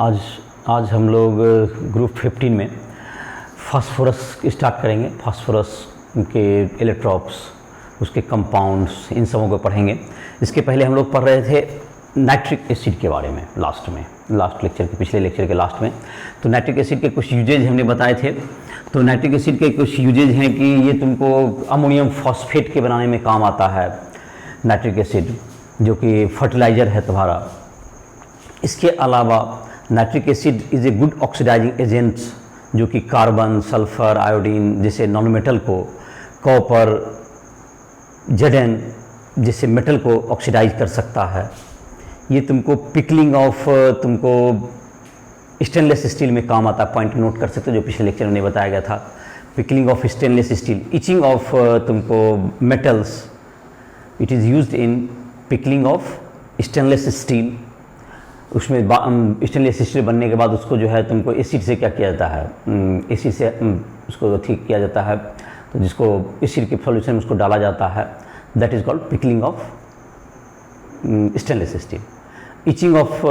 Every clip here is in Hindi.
आज आज हम लोग ग्रुप 15 में फास्फोरस स्टार्ट करेंगे। फास्फोरस के इलेक्ट्रॉप्स, उसके कंपाउंड्स, इन सबों को पढ़ेंगे। इसके पहले हम लोग पढ़ रहे थे नाइट्रिक एसिड के बारे में, लास्ट लेक्चर के, पिछले लेक्चर के लास्ट में। तो नाइट्रिक एसिड के कुछ यूजेज हमने बताए थे। तो नाइट्रिक एसिड के कुछ यूजेज हैं कि ये तुमको अमोनियम फॉस्फेट के बनाने में काम आता है, नाइट्रिक एसिड, जो कि फर्टिलाइज़र है तुम्हारा। इसके अलावा nitric acid is a good oxidizing agent, जो कि कार्बन, सल्फर, आयोडीन जैसे नॉन मेटल को, कॉपर, जेडन जैसे मेटल को ऑक्सीडाइज कर सकता है। ये तुमको पिकलिंग ऑफ तुमको स्टेनलेस स्टील में काम आता है। पॉइंट नोट कर सकते हो, जो पिछले लेक्चर में बताया गया था। Pickling of stainless steel, etching of तुमको metals, it is used in pickling of stainless steel. उसमें स्टेनलेस स्टील बनने के बाद उसको जो है तुमको एसिड से क्या किया जाता है, एसिड से उसको ठीक किया जाता है। तो जिसको एसिड के सॉल्यूशन में उसको डाला जाता है, that is called pickling of stainless steel. Etching of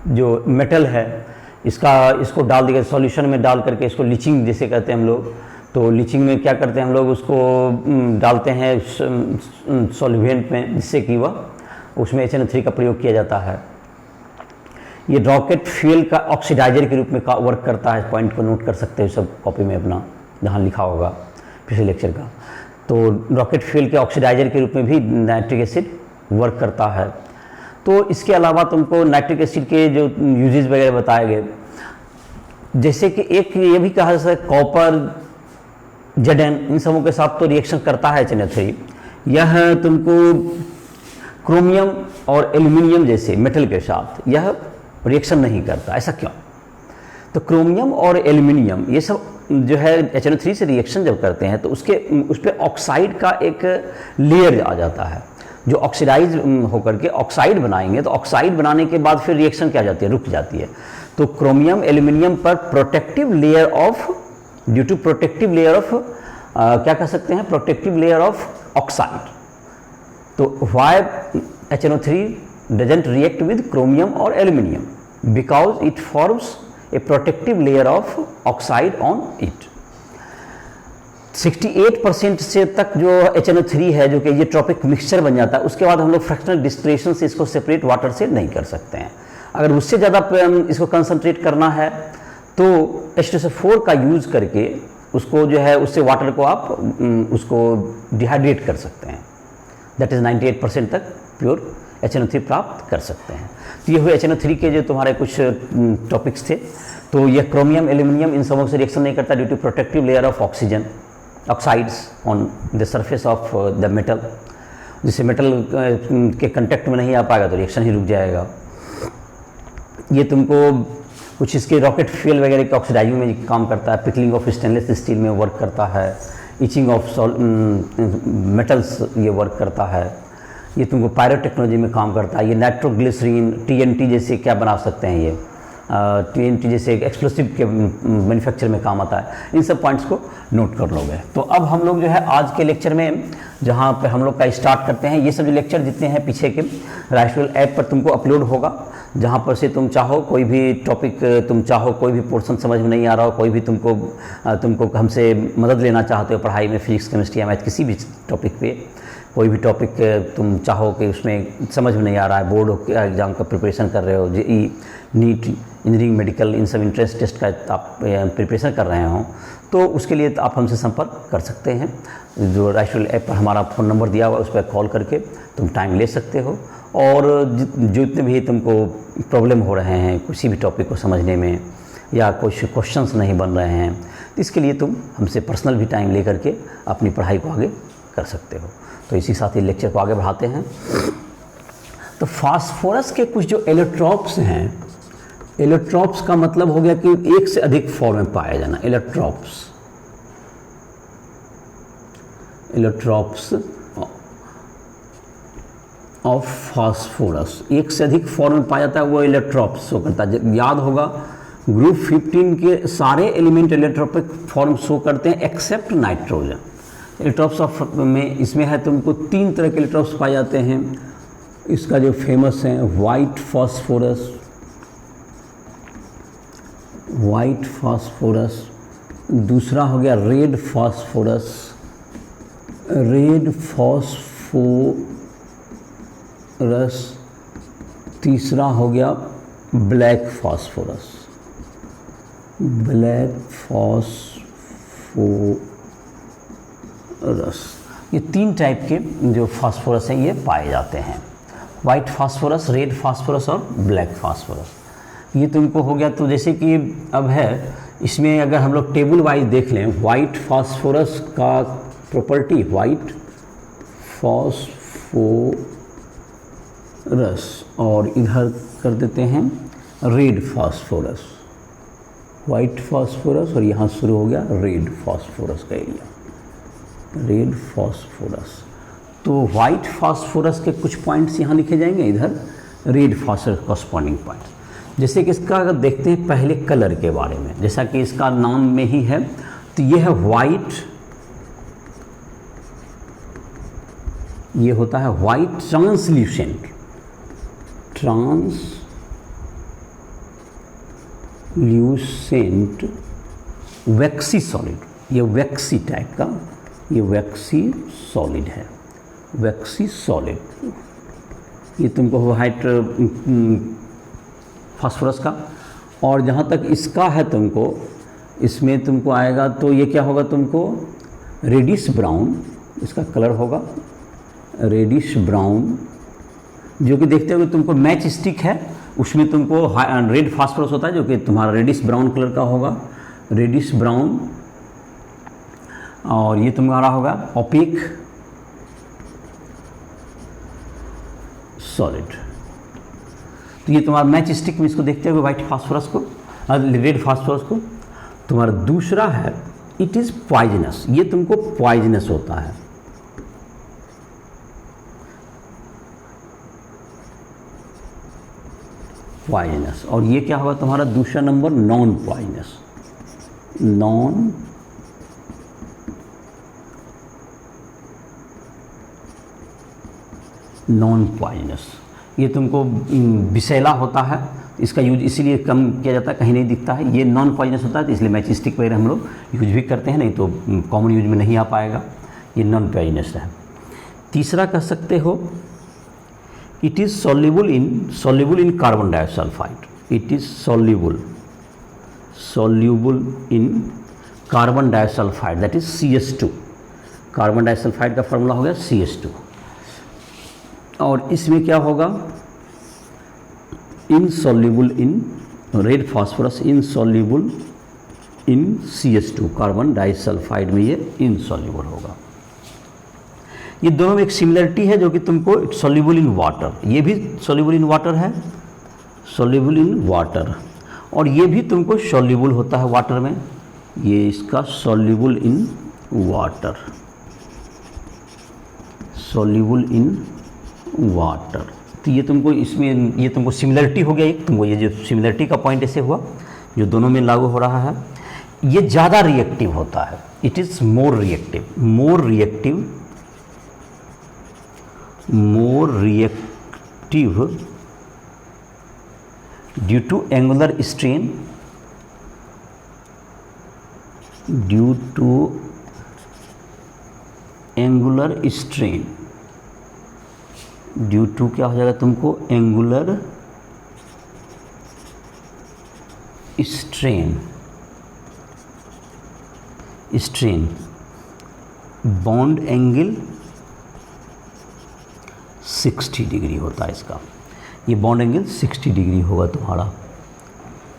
जो मेटल है, इसको डाल दिया सॉल्यूशन में, डाल करके इसको लीचिंग जैसे कहते हैं हम लोग। तो लीचिंग में क्या करते हैं हम लोग, उसको डालते हैं सॉल्वेंट में, जिससे कि वह उसमें HNO3 का प्रयोग किया जाता है। ये रॉकेट फ्यूल का ऑक्सीडाइजर के रूप में वर्क करता है। पॉइंट को नोट कर सकते हो सब कॉपी में अपना, जहाँ लिखा होगा पिछले लेक्चर का। तो रॉकेट फ्यूल के ऑक्सीडाइजर के रूप में भी नाइट्रिक एसिड वर्क करता है। तो इसके अलावा तुमको नाइट्रिक एसिड के जो यूजेस वगैरह बताए गए, जैसे कि एक ये भी कहा जा सकता है कॉपर, जेडन, इन सबों के साथ तो रिएक्शन करता है HNO3। यह तुमको क्रोमियम और एल्यूमिनियम जैसे मेटल के साथ यह रिएक्शन नहीं करता। ऐसा क्यों? तो क्रोमियम और एल्यूमिनियम ये सब जो है HNO3 से रिएक्शन जब करते हैं तो उस पर ऑक्साइड का एक लेयर आ जाता है, जो ऑक्सीडाइज होकर के ऑक्साइड बनाएंगे। तो ऑक्साइड बनाने के बाद फिर रिएक्शन क्या जाती है, रुक जाती है। तो क्रोमियम एल्यूमिनियम पर protective layer of, due to protective layer of क्या कह सकते हैं, प्रोटेक्टिव लेयर ऑफ ऑक्साइड। तो why HNO3 doesn't react with chromium or aluminium? Because it forms a protective layer of oxide on it. 68% से तक जो HNO3 है, जो कि ये ट्रॉपिक मिक्सचर बन जाता है, उसके बाद हम लोग फ्रैक्शनल डिस्टिलेशन से इसको सेपरेट वाटर से नहीं कर सकते हैं। अगर उससे ज़्यादा इसको कंसंट्रेट करना है तो H2SO4 का यूज़ करके उसको जो है, उससे वाटर को आप उसको डिहाइड्रेट कर सकते हैं। दैट इज़ 98% तक प्योर HNO3 प्राप्त कर सकते हैं। तो ये हुए HNO3 के जो तुम्हारे कुछ टॉपिक्स थे। तो ये क्रोमियम, एल्यूमिनियम इन सबों से रिएक्शन नहीं करता due to protective layer of oxides on the surface of the metal. जिससे मेटल के कंटेक्ट में नहीं आ पाएगा तो रिएक्शन ही रुक जाएगा। ये तुमको कुछ इसके रॉकेट फ्यूल वगैरह के ऑक्सीडाइजिंग में काम करता है। पिकलिंग ऑफ स्टेनलेस स्टील में वर्क करता है। इचिंग ऑफ मेटल्स ये वर्क करता है। ये तुमको पायरो टेक्नोलॉजी में काम करता है। ये नाइट्रोग्लिसरीन, TNT जैसे क्या बना सकते हैं, ये TNT जैसे एक्सप्लोसिव के मैन्युफैक्चर में काम आता है। इन सब पॉइंट्स को नोट कर लोगे। तो अब हम लोग जो है आज के लेक्चर में जहाँ पे हम लोग का स्टार्ट करते हैं, ये सब जो लेक्चर जितने हैं पीछे के राइसवेल ऐप पर तुमको अपलोड होगा, जहाँ पर से तुम चाहो कोई भी टॉपिक, तुम चाहो कोई भी पोर्शन समझ में नहीं आ रहा हो, कोई भी तुमको हमसे मदद लेना चाहते हो पढ़ाई में, फिजिक्स, केमिस्ट्री या मैथ, किसी भी टॉपिक पे कोई भी टॉपिक तुम चाहो कि उसमें समझ में नहीं आ रहा है, बोर्ड एग्ज़ाम का प्रिपरेशन कर रहे हो, JEE, नीट, इंजीनियरिंग, मेडिकल, इन सब इंट्रेंस टेस्ट का आप प्रिपरेशन कर रहे हो, तो उसके लिए तो आप हमसे संपर्क कर सकते हैं। जो राइसवेल ऐप पर हमारा फ़ोन नंबर दिया हुआ है, उस पर कॉल करके तुम टाइम ले सकते हो। और जितने भी तुमको प्रॉब्लम हो रहे हैं किसी भी टॉपिक को समझने में, या कुछ क्वेश्चंस नहीं बन रहे हैं, तो इसके लिए तुम हमसे पर्सनल भी टाइम ले करके अपनी पढ़ाई को आगे कर सकते हो। तो इसी साथ ही लेक्चर को आगे बढ़ाते हैं। तो फास्फोरस के कुछ जो इलेक्ट्रॉप्स हैं, इलेक्ट्रॉप्स का मतलब हो गया कि एक से अधिक फॉर्म में पाया जाना। इलेक्ट्रॉप्स ऑफ फास्फोरस, एक से अधिक फॉर्म में पाया जाता है, वो इलेक्ट्रॉप्स शो करता है। याद होगा ग्रुप 15 के सारे एलिमेंट इलेक्ट्रॉपिक फॉर्म शो करते हैं एक्सेप्ट नाइट्रोजन। इलेक्ट्रॉप्स ऑफ में इसमें है तुमको 3 तरह के इलेक्ट्रॉप्स पाए जाते हैं। इसका जो फेमस है वाइट फास्फोरस, वाइट फास्फोरस, दूसरा हो गया रेड फास्फोरस, रेड फास्फोरस, तीसरा हो गया ब्लैक फास्फोरस, ब्लैक फास्फोरस। ये तीन टाइप के जो फास्फोरस हैं ये पाए जाते हैं, वाइट फास्फोरस, रेड फास्फोरस और ब्लैक फास्फोरस। ये तुमको हो गया। तो जैसे कि अब है इसमें अगर हम लोग टेबल वाइज देख लें, वाइट फास्फोरस का प्रॉपर्टी, वाइट फास्फोरस, और इधर कर देते हैं रेड फास्फोरस, वाइट फास्फोरस, और यहाँ शुरू हो गया रेड फास्फोरस का एरिया, रेड फास्फोरस। तो वाइट फास्फोरस के कुछ पॉइंट्स यहाँ लिखे जाएंगे, इधर रेड फास्फोरस कॉरस्पॉन्डिंग पॉइंट्स। जैसे कि इसका अगर देखते हैं पहले कलर के बारे में, जैसा कि इसका नाम में ही है, तो ये है वाइट, ये होता है वाइट ट्रांसल्यूसेंट, ट्रांसल्यूसेंट वैक्सी सॉलिड, ये वैक्सी टाइप का, ये वैक्सी सॉलिड है, वैक्सी सॉलिड। ये तुमको वाइट फास्फोरस का। और जहाँ तक इसका है तुमको, इसमें तुमको आएगा तो ये क्या होगा, तुमको रेडिश ब्राउन, इसका कलर होगा रेडिश ब्राउन, जो कि देखते हो तुमको मैच स्टिक है, उसमें तुमको रेड फास्फोरस होता है जो कि तुम्हारा रेडिश ब्राउन कलर का होगा, रेडिश ब्राउन। और ये तुम्हारा होगा ओपेक सॉलिड। तो ये तुम्हारा मैच स्टिक में इसको देखते हो वाइट फास्फोरस को, रेड फास्फोरस को। तुम्हारा दूसरा है इट इज़ पॉइजनस, ये तुमको पॉइजनस होता है, पॉइजनस। और ये क्या होगा तुम्हारा दूसरा number non poisonous, non poisonous. ये तुमको विषैला होता है, इसका यूज इसीलिए कम किया जाता है, कहीं नहीं दिखता है। ये नॉन पॉइजनस होता है, तो इसलिए मैच स्टिक वगैरह हम लोग यूज भी करते हैं, नहीं तो कॉमन यूज में नहीं आ पाएगा। ये नॉन पॉइजनस है। तीसरा कह सकते हो it is soluble in carbon disulphide, it is soluble in carbon disulphide, that is CH2। Carbon disulphide का फार्मूला हो गया CH2। और इसमें क्या होगा, insoluble in red phosphorus, insoluble in CH2, carbon disulphide में ये इनसॉल्युबल होगा। ये दोनों में एक सिमिलरिटी है जो कि तुमको सॉल्युबल इन वाटर, ये भी सॉल्युबल इन वाटर है, सॉल्युबल इन वाटर, और ये भी तुमको सॉल्युबल होता है वाटर में, ये इसका soluble in water, soluble in water. तो ये तुमको इसमें ये तुमको सिमिलरिटी हो गया, एक तुमको ये जो सिमिलरिटी का पॉइंट ऐसे हुआ जो दोनों में लागू हो रहा है। ये ज़्यादा रिएक्टिव होता है, it is more reactive, more reactive due to angular strain, due to angular strain, due to क्या हो जाएगा तुमको angular strain, bond angle 60 degree होता है इसका, ये बॉन्ड एंगल 60 डिग्री होगा तुम्हारा।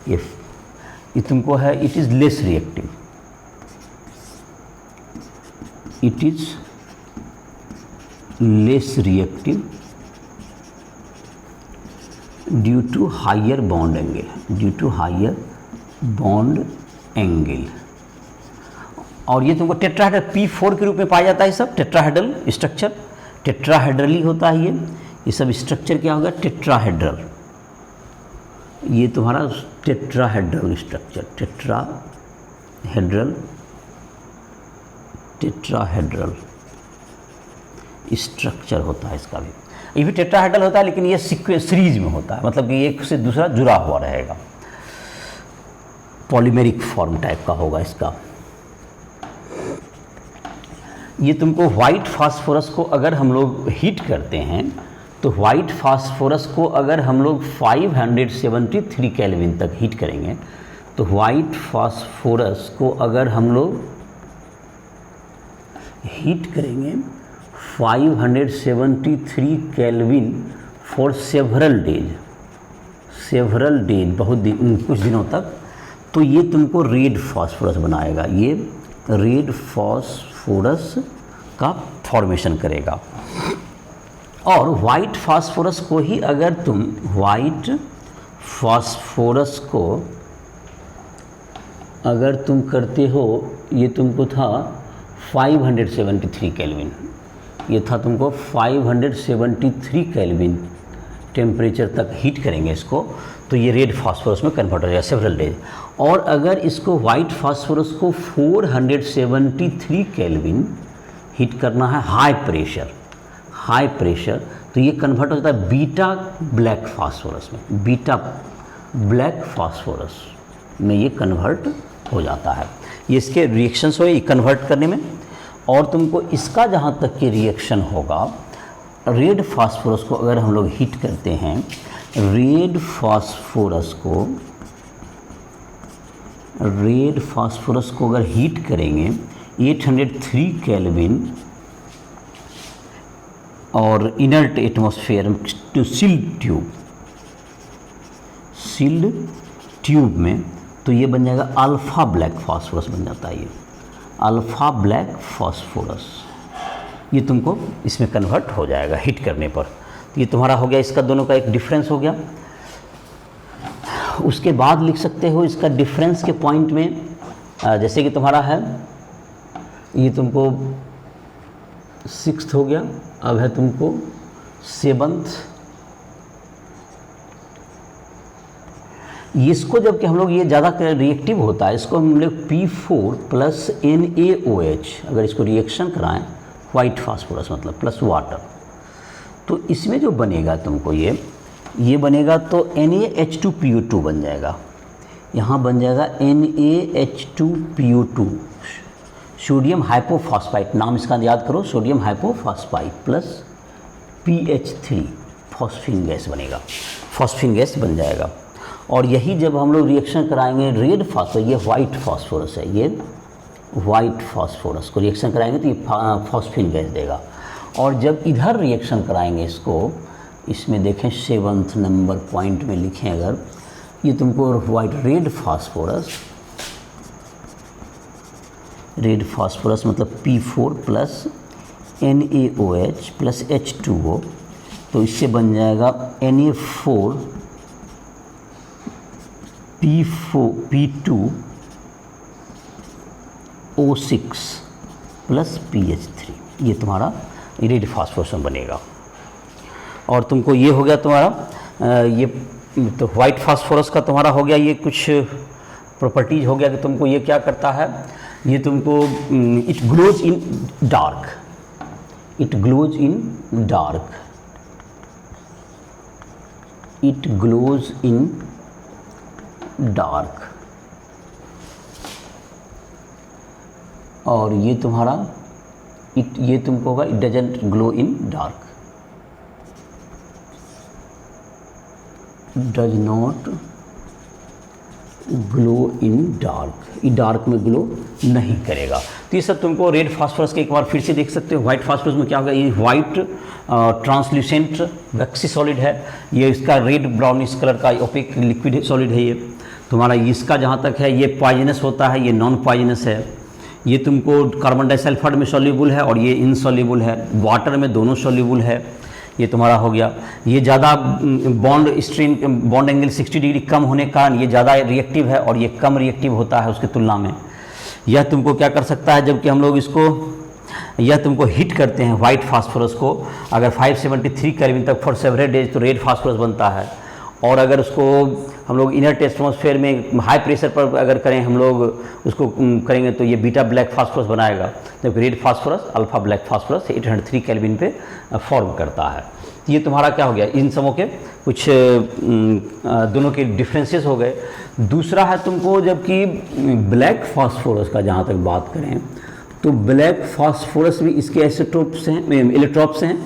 ये तुमको है it is less reactive, it is less reactive due to higher bond angle, due to higher bond angle. और ये तुमको टेट्राहेड्रल P4 के रूप में पाया जाता है, सब टेट्राहेड्रल स्ट्रक्चर, टेट्राहेड्रली होता है ये सब स्ट्रक्चर क्या होगा टेट्राहेड्रल, ये तुम्हारा टेट्राहेड्रल स्ट्रक्चर, टेट्राहेड्रल स्ट्रक्चर होता है इसका भी। ये भी टेट्राहेड्रल होता है लेकिन ये सीरीज में होता है, मतलब कि एक से दूसरा जुड़ा हुआ रहेगा। पॉलीमेरिक फॉर्म टाइप का होगा इसका। ये तुमको वाइट फास्फोरस को अगर हम लोग हीट करते हैं तो वाइट फास्फोरस को अगर हम लोग 573 केल्विन तक हीट करेंगे, तो वाइट फास्फोरस को अगर हम लोग हीट करेंगे 573 केल्विन फॉर सेवरल डेज, बहुत दिन, कुछ दिनों तक, तो ये तुमको रेड फास्फोरस बनाएगा। ये रेड फास्फोरस का फॉर्मेशन करेगा। और वाइट फास्फोरस को ही अगर तुम वाइट फास्फोरस को अगर तुम करते हो, ये तुमको था 573 केल्विन, ये था तुमको 573 केल्विन टेम्परेचर तक हीट करेंगे इसको, तो ये रेड फास्फोरस में कन्वर्ट हो जाएगा सेवरल डेज। और अगर इसको वाइट फास्फोरस को 473 केल्विन हीट करना है हाई प्रेशर, तो ये कन्वर्ट हो जाता है बीटा ब्लैक फास्फोरस में, बीटा ब्लैक फास्फोरस में ये कन्वर्ट हो जाता है। ये इसके रिएक्शंस हुए कन्वर्ट करने में। और तुमको इसका जहाँ तक कि रिएक्शन होगा, रेड फास्फोरस को अगर हम लोग हीट करते हैं, रेड फास्फोरस को अगर हीट करेंगे 803 केल्विन और inert atmosphere to sealed tube में, तो ये बन जाएगा अल्फ़ा ब्लैक फास्फोरस बन जाता है। ये अल्फ़ा ब्लैक फास्फोरस ये तुमको इसमें कन्वर्ट हो जाएगा हीट करने पर। तो ये तुम्हारा हो गया, इसका दोनों का एक डिफरेंस हो गया। उसके बाद लिख सकते हो इसका डिफरेंस के पॉइंट में, जैसे कि तुम्हारा है ये तुमको 6th हो गया, अब है तुमको 7th। इसको जब कि हम लोग ये ज़्यादा रिएक्टिव होता है, इसको हम लोग P4 प्लस NaOH अगर इसको रिएक्शन कराएं, वाइट फास्फोरस मतलब प्लस वाटर, तो इसमें जो बनेगा तुमको ये बनेगा तो NaH2PO2 बन जाएगा। यहाँ बन जाएगा NaH2PO2, सोडियम हाइपोफॉस्फाइट, नाम इसका याद करो, sodium hypophosphite plus PH3 phosphine gas बनेगा, फॉस्फिन गैस बन जाएगा। और यही जब हम लोग रिएक्शन कराएंगे रेड फास्फोरस, ये वाइट फास्फोरस है, ये वाइट फास्फोरस को रिएक्शन कराएंगे तो ये फॉस्फिन गैस देगा। और जब इधर रिएक्शन कराएंगे इसको, इसमें देखें 7th नंबर पॉइंट में लिखें अगर, ये तुमको वाइट रेड फास्फोरस मतलब P4 plus NaOH plus H2O, तो इससे बन जाएगा Na4P2O6 प्लस PH3, ये तुम्हारा रेड फास्फोरस में बनेगा। और तुमको ये हो गया तुम्हारा ये तो वाइट फास्फोरस का तुम्हारा हो गया, ये कुछ प्रॉपर्टीज हो गया कि तुमको ये क्या करता है, ये तुमको इट ग्लोज इन डार्क, और ये तुम्हारा ये तुमको होगा it doesn't glow in dark, does not glow in dark, ये डार्क में ग्लो नहीं करेगा। तो ये सब तुमको रेड फास्फोरस के एक बार फिर से देख सकते हो। वाइट फास्फोरस में क्या होगा, ये वाइट ट्रांसल्यूसेंट वैक्सी सॉलिड है, ये इसका रेड ब्राउनिश कलर का ओपेक लिक्विड सॉलिड है। ये तुम्हारा इसका जहाँ तक है ये पॉइजनस होता है, ये नॉन पॉइजनस है। ये तुमको कार्बन डाइसल्फाइड में सॉल्यूबल है और ये इनसॉल्यूबल है, वाटर में दोनों सॉल्यूबल है। ये तुम्हारा हो गया, ये ज़्यादा बॉन्ड एंगल 60 डिग्री कम होने का कारण ये ज़्यादा रिएक्टिव है और ये कम रिएक्टिव होता है उसकी तुलना में। यह तुमको क्या कर सकता है, जबकि हम लोग इसको यह तुमको हिट करते हैं वाइट फास्फोरस को, अगर 573 केल्विन तक फॉर सेवरल डेज तो रेड फास्फोरस बनता है। और अगर उसको हम लोग इनर्ट एटमॉस्फेयर में हाई प्रेशर पर अगर करें हम लोग उसको करेंगे तो ये बीटा ब्लैक फास्फोरस बनाएगा, जबकि red phosphorus alpha black phosphorus 803 kelvin पे फॉर्म करता है। तो ये तुम्हारा क्या हो गया, इन समों के कुछ दोनों के डिफरेंसेस हो गए। दूसरा है तुमको जबकि ब्लैक फास्फोरस का जहाँ तक बात करें तो ब्लैक फास्फोरस भी इसके आइसोटोप्स हैं, इलेक्ट्रॉप्स हैं।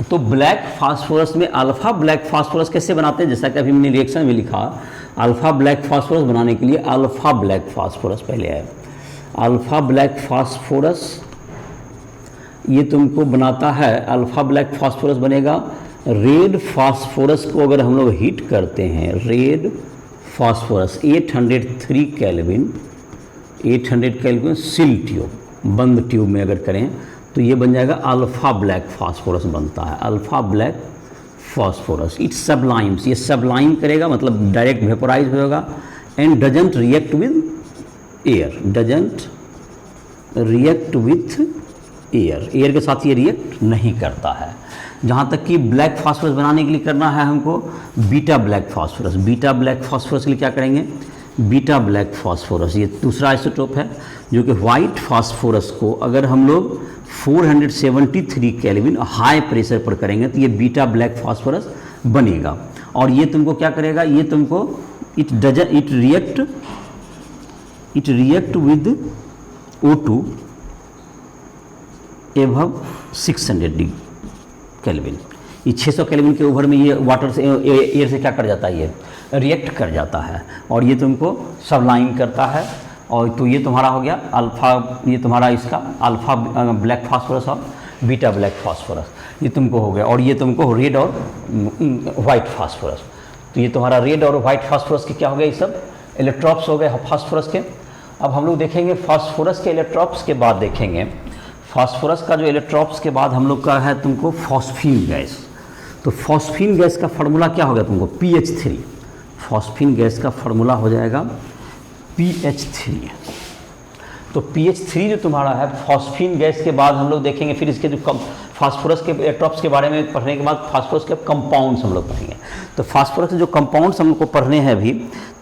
तो ब्लैक फास्फोरस में अल्फा ब्लैक फास्फोरस कैसे बनाते हैं, जैसा कि अभी मैंने रिएक्शन में लिखा, अल्फा ब्लैक फास्फोरस बनाने के लिए अल्फा ब्लैक फास्फोरस पहले है। अल्फा ब्लैक फास्फोरस ये तुमको बनाता है, अल्फा ब्लैक फास्फोरस बनेगा। रेड फास्फोरस को अगर हम लोग हीट करते हैं, red phosphorus 803 kelvin, 800 kelvin seal tube, बंद ट्यूब में अगर करें तो ये बन जाएगा अल्फा ब्लैक फास्फोरस बनता है, अल्फा ब्लैक फास्फोरस। इट सबलाइम्स, ये सबलाइम करेगा मतलब डायरेक्ट वेपोराइज होगा। And doesn't react with air, doesn't react with air, air के साथ ये रिएक्ट नहीं करता है। जहाँ तक कि ब्लैक फास्फोरस बनाने के लिए करना है हमको beta black phosphorus, beta black phosphorus के लिए क्या करेंगे, बीटा ब्लैक फास्फोरस, ये दूसरा आइसोटोप है जो कि वाइट फास्फोरस को अगर हम लोग 473 केल्विन हाई प्रेशर पर करेंगे तो ये बीटा ब्लैक फास्फोरस बनेगा। और ये तुमको क्या करेगा, ये तुमको it react with O2 एवब 600 degree kelvin. ये 600 केल्विन के ओवर में ये वाटर से एयर से क्या कर जाता है, ये रिएक्ट कर जाता है और ये तुमको सबलाइन करता है। और तो ये तुम्हारा हो गया अल्फ़ा, ये तुम्हारा इसका अल्फ़ा ब्लैक फास्फोरस और बीटा ब्लैक फास्फोरस ये तुमको हो गया। और ये तुमको रेड और वाइट फास्फोरस, तो ये तुम्हारा रेड और वाइट फास्फोरस के क्या हो गया, ये सब इलेक्ट्रॉप्स हो गए फास्फोरस के। अब हम लोग देखेंगे फास्फोरस के इलेक्ट्रॉप्स के बाद देखेंगे, फास्फोरस का जो इलेक्ट्रॉप्स के बाद हम लोग का है तुमको फॉस्फीन गैस। तो फॉस्फीन गैस का फार्मूला क्या होगा तुमको, PH3। फॉस्फीन गैस का फार्मूला हो जाएगा PH3। तो PH3 जो तुम्हारा है फॉस्फीन गैस के बाद हम लोग देखेंगे, फिर इसके जो फास्फोरस के इलेक्ट्रॉप्स के बारे में पढ़ने के बाद फास्फोरस के कंपाउंड्स हम लोग पढ़ेंगे। तो फास्फोरस के जो कंपाउंड्स हम लोग को पढ़ने हैं अभी,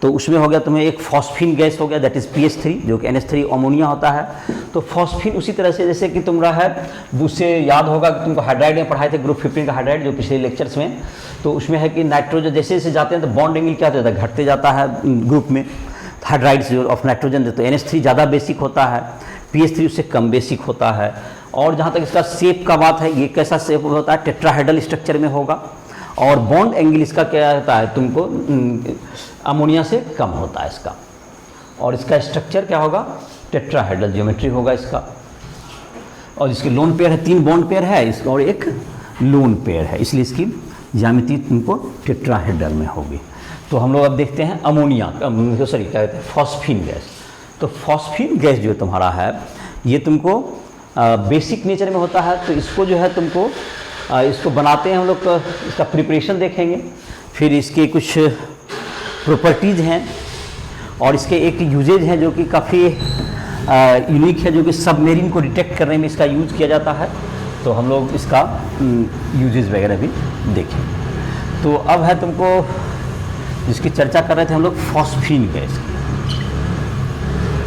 तो उसमें हो गया तुम्हें एक फॉस्फीन गैस हो गया, दैट इज़ PH3 जो कि NH3 अमोनिया होता है। तो फॉस्फीन उसी तरह से जैसे कि तुम्हारा है, उससे याद होगा कि तुमको हाइड्राइड में पढ़ाए थे, ग्रुप 15 का हाइड्राइड जो पिछले लेक्चर्स में, तो उसमें है कि नाइट्रोजन जैसे जैसे जाते हैं तो बॉन्ड एंगल क्या होता है, घटते जाता है ग्रुप में हाइड्राइड्स ऑफ नाइट्रोजन। तो NH3 ज़्यादा बेसिक होता है, PH3 उससे कम बेसिक होता है। और जहाँ तक इसका शेप का बात है, ये कैसा शेप होता है, टेट्राहेड्रल स्ट्रक्चर में होगा। और बॉन्ड एंगल इसका क्या होता है तुमको, अमोनिया से कम होता है इसका। और इसका स्ट्रक्चर क्या होगा, टेट्राहेड्रल ज्योमेट्री होगा इसका। और इसके लोन पेयर है, 3 बॉन्ड पेयर है इसका और एक लोन पेयर है, इसलिए इसकी ज्यामिति तुमको टेट्राहेड्रल में होगी। तो हम लोग अब देखते हैं अमोनिया, सॉरी क्या कहते हैं, फॉस्फीन गैस। तो फॉस्फीन गैस जो तुम्हारा है ये तुमको बेसिक नेचर में होता है। तो इसको जो है तुमको इसको बनाते हैं हम लोग, इसका प्रिपरेशन देखेंगे, फिर इसके कुछ प्रॉपर्टीज़ हैं और इसके एक यूजेज हैं जो कि काफ़ी यूनिक है, जो कि सबमेरीन को डिटेक्ट करने में इसका यूज किया जाता है। तो हम लोग इसका यूजेज वगैरह भी देखेंगे। तो अब है तुमको जिसकी चर्चा कर रहे थे हम लोग फॉस्फीन गैस की।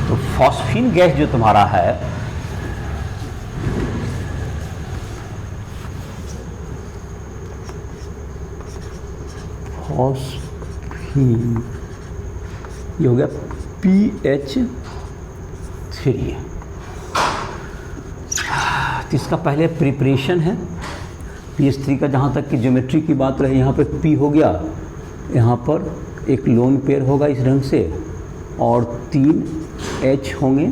तो फॉस्फीन गैस जो तुम्हारा है फॉस्फीन, ये हो गया PH3। तो इसका पहले प्रिपरेशन है PH3 का। जहाँ तक कि ज्योमेट्री की बात रहे, यहाँ पे P हो गया, यहाँ पर एक लोन पेयर होगा इस ढंग से और 3 H होंगे,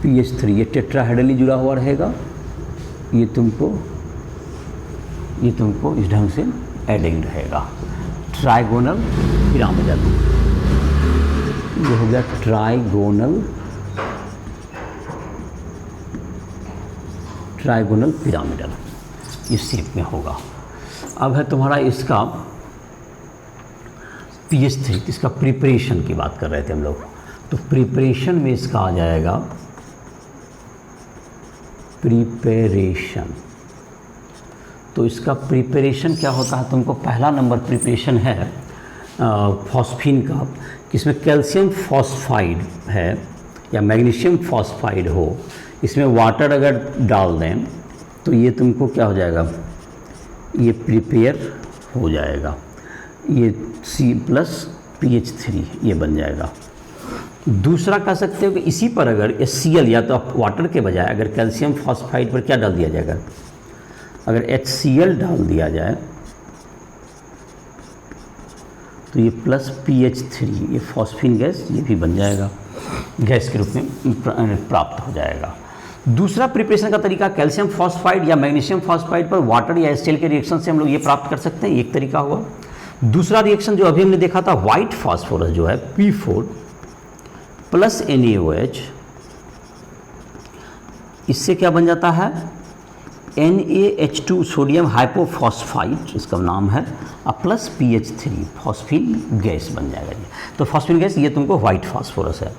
PH3 ये टेट्राहेड्रली जुड़ा हुआ रहेगा। ये तुमको इस ढंग से एडिंग रहेगा, ट्राइगोनल पिरामिडल। ये हो गया ट्राइगोनल पिरामिडल, इस शेप में होगा। अब है तुम्हारा इसका PH3, इसका प्रिपरेशन की बात कर रहे थे हम लोग। तो प्रिपरेशन में इसका आ जाएगा प्रिपरेशन। तो इसका प्रिपरेशन क्या होता है, तुमको पहला नंबर प्रिपरेशन है फॉस्फीन का, कि इसमें कैल्शियम फॉस्फाइड है या मैग्नीशियम फॉस्फाइड हो, इसमें वाटर अगर डाल दें तो ये तुमको क्या हो जाएगा, ये प्रिपेयर हो जाएगा, ये C+PH3 ये बन जाएगा। दूसरा कह सकते हो कि इसी पर अगर HCl या तो आप वाटर के बजाय अगर कैल्शियम फॉस्फाइड पर क्या डाल दिया जाएगा, अगर HCl डाल दिया जाए तो ये +PH3 ये फॉस्फिन गैस ये भी बन जाएगा, गैस के रूप में प्राप्त हो जाएगा। दूसरा प्रिपरेशन का तरीका कैल्शियम फॉस्फाइड या मैग्नीशियम फॉस्फाइड पर वाटर या HCl के रिएक्शन से हम लोग ये प्राप्त कर सकते हैं, एक तरीका हुआ। दूसरा रिएक्शन जो अभी हमने देखा था वाइट फास्फोरस जो है P4 + NaOH, इससे क्या बन जाता है NaH2 सोडियम हाइपोफॉस्फाइड इसका नाम है, और +PH3 फॉस्फिन गैस बन जाएगा ये। तो फॉस्फिन गैस ये तुमको वाइट फास्फोरस है।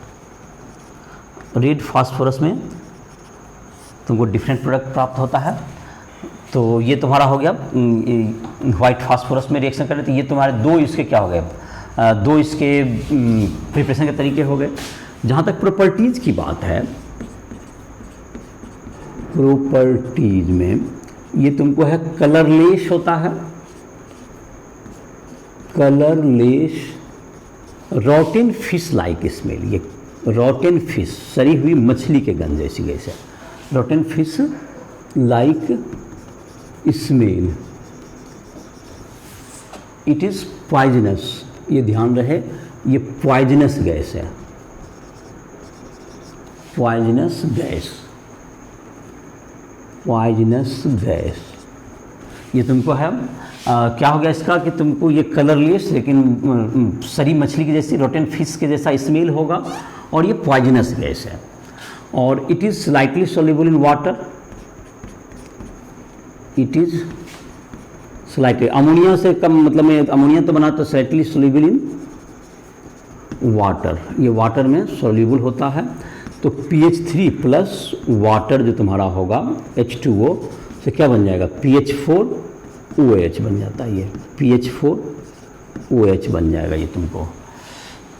रेड फास्फोरस में तुमको डिफरेंट प्रोडक्ट प्राप्त होता है। तो ये तुम्हारा हो गया वाइट फास्फोरस में रिएक्शन करें तो ये तुम्हारे दो इसके क्या हो गए, दो इसके प्रिपरेशन के तरीके हो गए। जहाँ तक प्रॉपर्टीज़ की बात है, प्रॉपर्टीज में ये तुमको है कलरलेस होता है, colourless, Rotten fish like smell, ये रॉटेन फिश सड़ी हुई मछली के गंध जैसी गैस है, Rotten fish like smell, it is poisonous, ये ध्यान रहे ये पॉइजनस गैस है, पॉइजनस गैस, पॉइजनस गैस। ये तुमको है क्या हो गया इसका कि तुमको ये कलरलेस लेकिन सरी मछली की जैसी रोटेन फिश के जैसा स्मेल होगा और ये पॉइजनस गैस है। और it is slightly soluble in water, it is slightly, ammonia से कम मतलब में अमोनिया तो बना तो स्लाइटली सोल्यूबल इन वाटर, ये वाटर में सोल्यूबल होता है। तो PH3 प्लस वाटर जो तुम्हारा होगा H2O से क्या बन जाएगा, PH4OH बन जाता है, ये PH4OH बन जाएगा ये तुमको।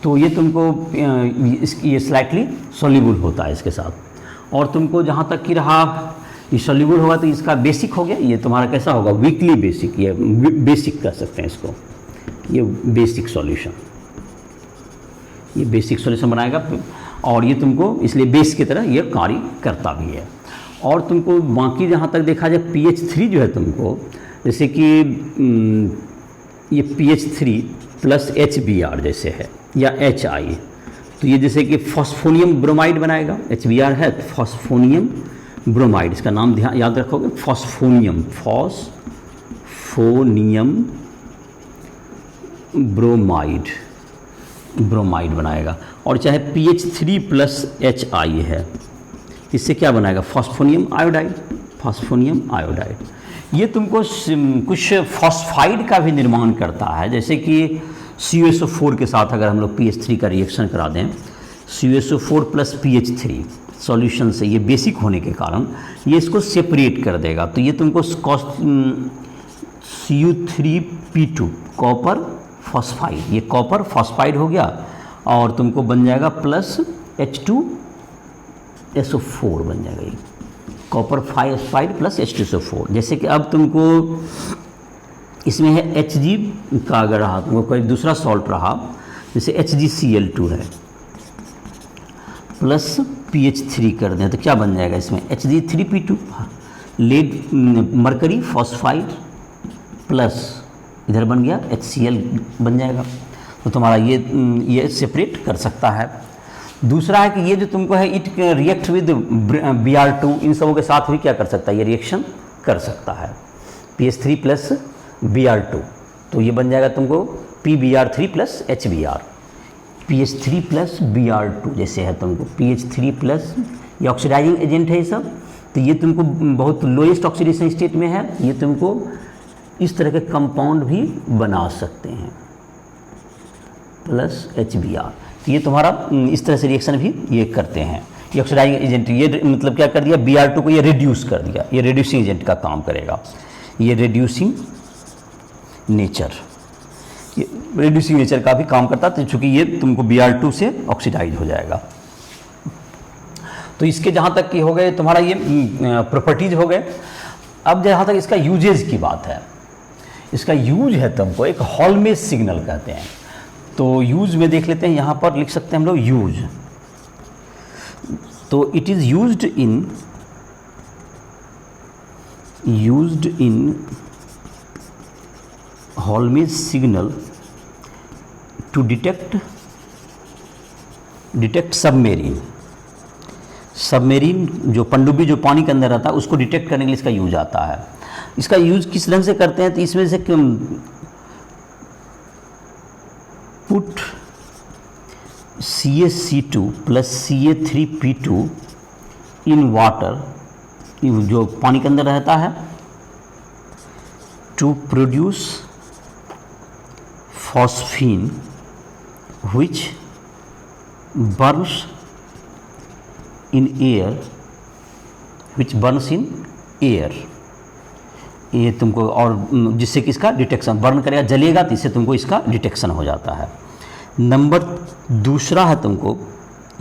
तो ये तुमको ये स्लाइटली सोल्यूबल होता है इसके साथ। और तुमको जहाँ तक कि रहा ये सोल्यूबल होगा तो इसका बेसिक हो गया, ये तुम्हारा कैसा होगा वीकली बेसिक, ये बेसिक कह सकते हैं इसको, ये बेसिक सॉल्यूशन, ये बेसिक सॉल्यूशन बनाएगा और ये तुमको इसलिए बेस की तरह ये कार्य करता भी है। और तुमको बाकी जहाँ तक देखा जाए PH3 जो है तुमको जैसे कि ये PH3 प्लस HBr जैसे है या HI, तो ये जैसे कि फॉस्फोनियम ब्रोमाइड बनाएगा, HBr है तो फॉस्फोनियम ब्रोमाइड, इसका नाम ध्यान याद रखोगे फॉस्फोनियम, फॉस्फोनियम ब्रोमाइड, ब्रोमाइड बनाएगा। और चाहे PH3 प्लस HI है, इससे क्या बनाएगा फॉस्फोनियम आयोडाइड, फॉस्फोनियम आयोडाइड। ये तुमको कुछ फॉस्फाइड का भी निर्माण करता है, जैसे कि CuSO4 के साथ अगर हम लोग PH3 का रिएक्शन करा दें, CuSO4 प्लस PH3 सॉल्यूशन से, ये बेसिक होने के कारण ये इसको सेपरेट कर देगा। तो ये तुमको Cu3P2 कॉपर फॉस्फाइड, ये कॉपर फॉस्फाइड हो गया और तुमको बन जाएगा प्लस H2SO4 बन जाएगा, ये कॉपर फॉस्फाइड प्लस H2SO4। जैसे कि अब तुमको इसमें है Hg का अगर रहा, तुमको कोई दूसरा सॉल्ट रहा जैसे HgCl2 है प्लस PH3 कर दें तो क्या बन जाएगा इसमें Hg3P2, lead mercury phosphide plus इधर बन गया HCl बन जाएगा। तो तुम्हारा ये सेपरेट कर सकता है। दूसरा है कि ये जो तुमको है इट रिएक्ट विद Br2, इन सबों के साथ भी क्या कर सकता है, ये रिएक्शन कर सकता है PH3 प्लस Br2, तो ये बन जाएगा तुमको PBr3 plus HBr, PH3 plus Br2 जैसे है तुमको PH3 प्लस, ये ऑक्सीडाइजिंग एजेंट है ये सब। तो ये तुमको बहुत लोएस्ट ऑक्सीडेशन स्टेट में है, ये तुमको इस तरह के कंपाउंड भी बना सकते हैं प्लस HBr। तो ये तुम्हारा इस तरह से रिएक्शन भी ये करते हैं, ये ऑक्सीडाइजिंग एजेंट, ये मतलब क्या कर दिया Br2 को ये रिड्यूस कर दिया, ये रिड्यूसिंग एजेंट का काम करेगा, ये रिड्यूसिंग नेचर, ये रिड्यूसिंग नेचर का भी काम करता है चूँकि ये तुमको Br2 से ऑक्सीडाइज हो जाएगा। तो इसके जहाँ तक कि हो गए तुम्हारा ये प्रॉपर्टीज हो गए। अब जहाँ तक इसका यूजेज की बात है, इसका यूज है तुमको एक हॉलमेज सिग्नल कहते हैं। तो यूज में देख लेते हैं, यहाँ पर लिख सकते हैं हम लोग यूज। तो इट इज़ यूज्ड इन हॉलमेज सिग्नल टू डिटेक्ट सबमेरीन जो पनडुब्बी जो पानी के अंदर रहता है उसको डिटेक्ट करने के लिए इसका यूज आता है। इसका यूज किस ढंग से करते हैं, तो इसमें से put CaC2 plus Ca3P2 in water, जो पानी के अंदर रहता है, to produce phosphine which burns in air, ये तुमको, और जिससे कि इसका डिटेक्शन, बर्न करेगा, जलेगा, तो इससे तुमको इसका डिटेक्शन हो जाता है। नंबर दूसरा है तुमको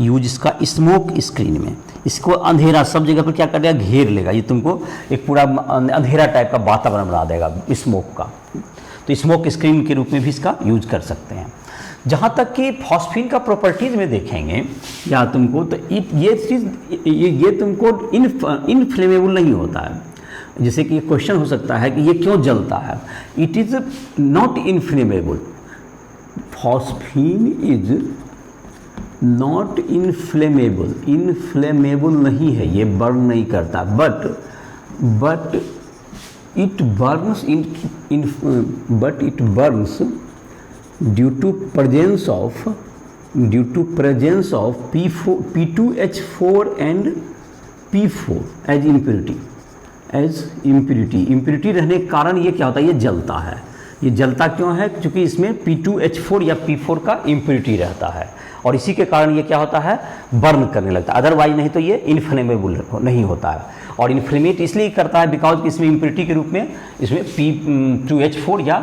यूज इसका स्मोक स्क्रीन में। इसको अंधेरा सब जगह पर क्या कर देगा, घेर लेगा, ये तुमको एक पूरा अंधेरा टाइप का वातावरण बना देगा स्मोक का। तो स्मोक स्क्रीन के रूप में भी इसका यूज कर सकते हैं। जहाँ तक कि फॉस्फीन का प्रॉपर्टीज़ में देखेंगे या तुमको, तो ये चीज़ ये तुमको इनफ्लेमेबल नहीं होता है। जैसे कि क्वेश्चन हो सकता है कि ये क्यों जलता है, it is not inflammable. Phosphine is not inflammable नहीं है, ये बर्न नहीं करता, but it burns due to presence of P2H4 and P4 as impurity रहने के कारण ये क्या होता है, ये जलता है। ये जलता क्यों है, क्योंकि इसमें P2H4 या P4 का इम्प्यूरिटी रहता है, और इसी के कारण ये क्या होता है, बर्न करने लगता है। अदरवाइज नहीं तो ये इन्फ्लेमेबल नहीं होता है। और इन्फ्लेमेट इसलिए करता है बिकॉज इसमें इम्प्यूरिटी के रूप में इसमें P2H4 या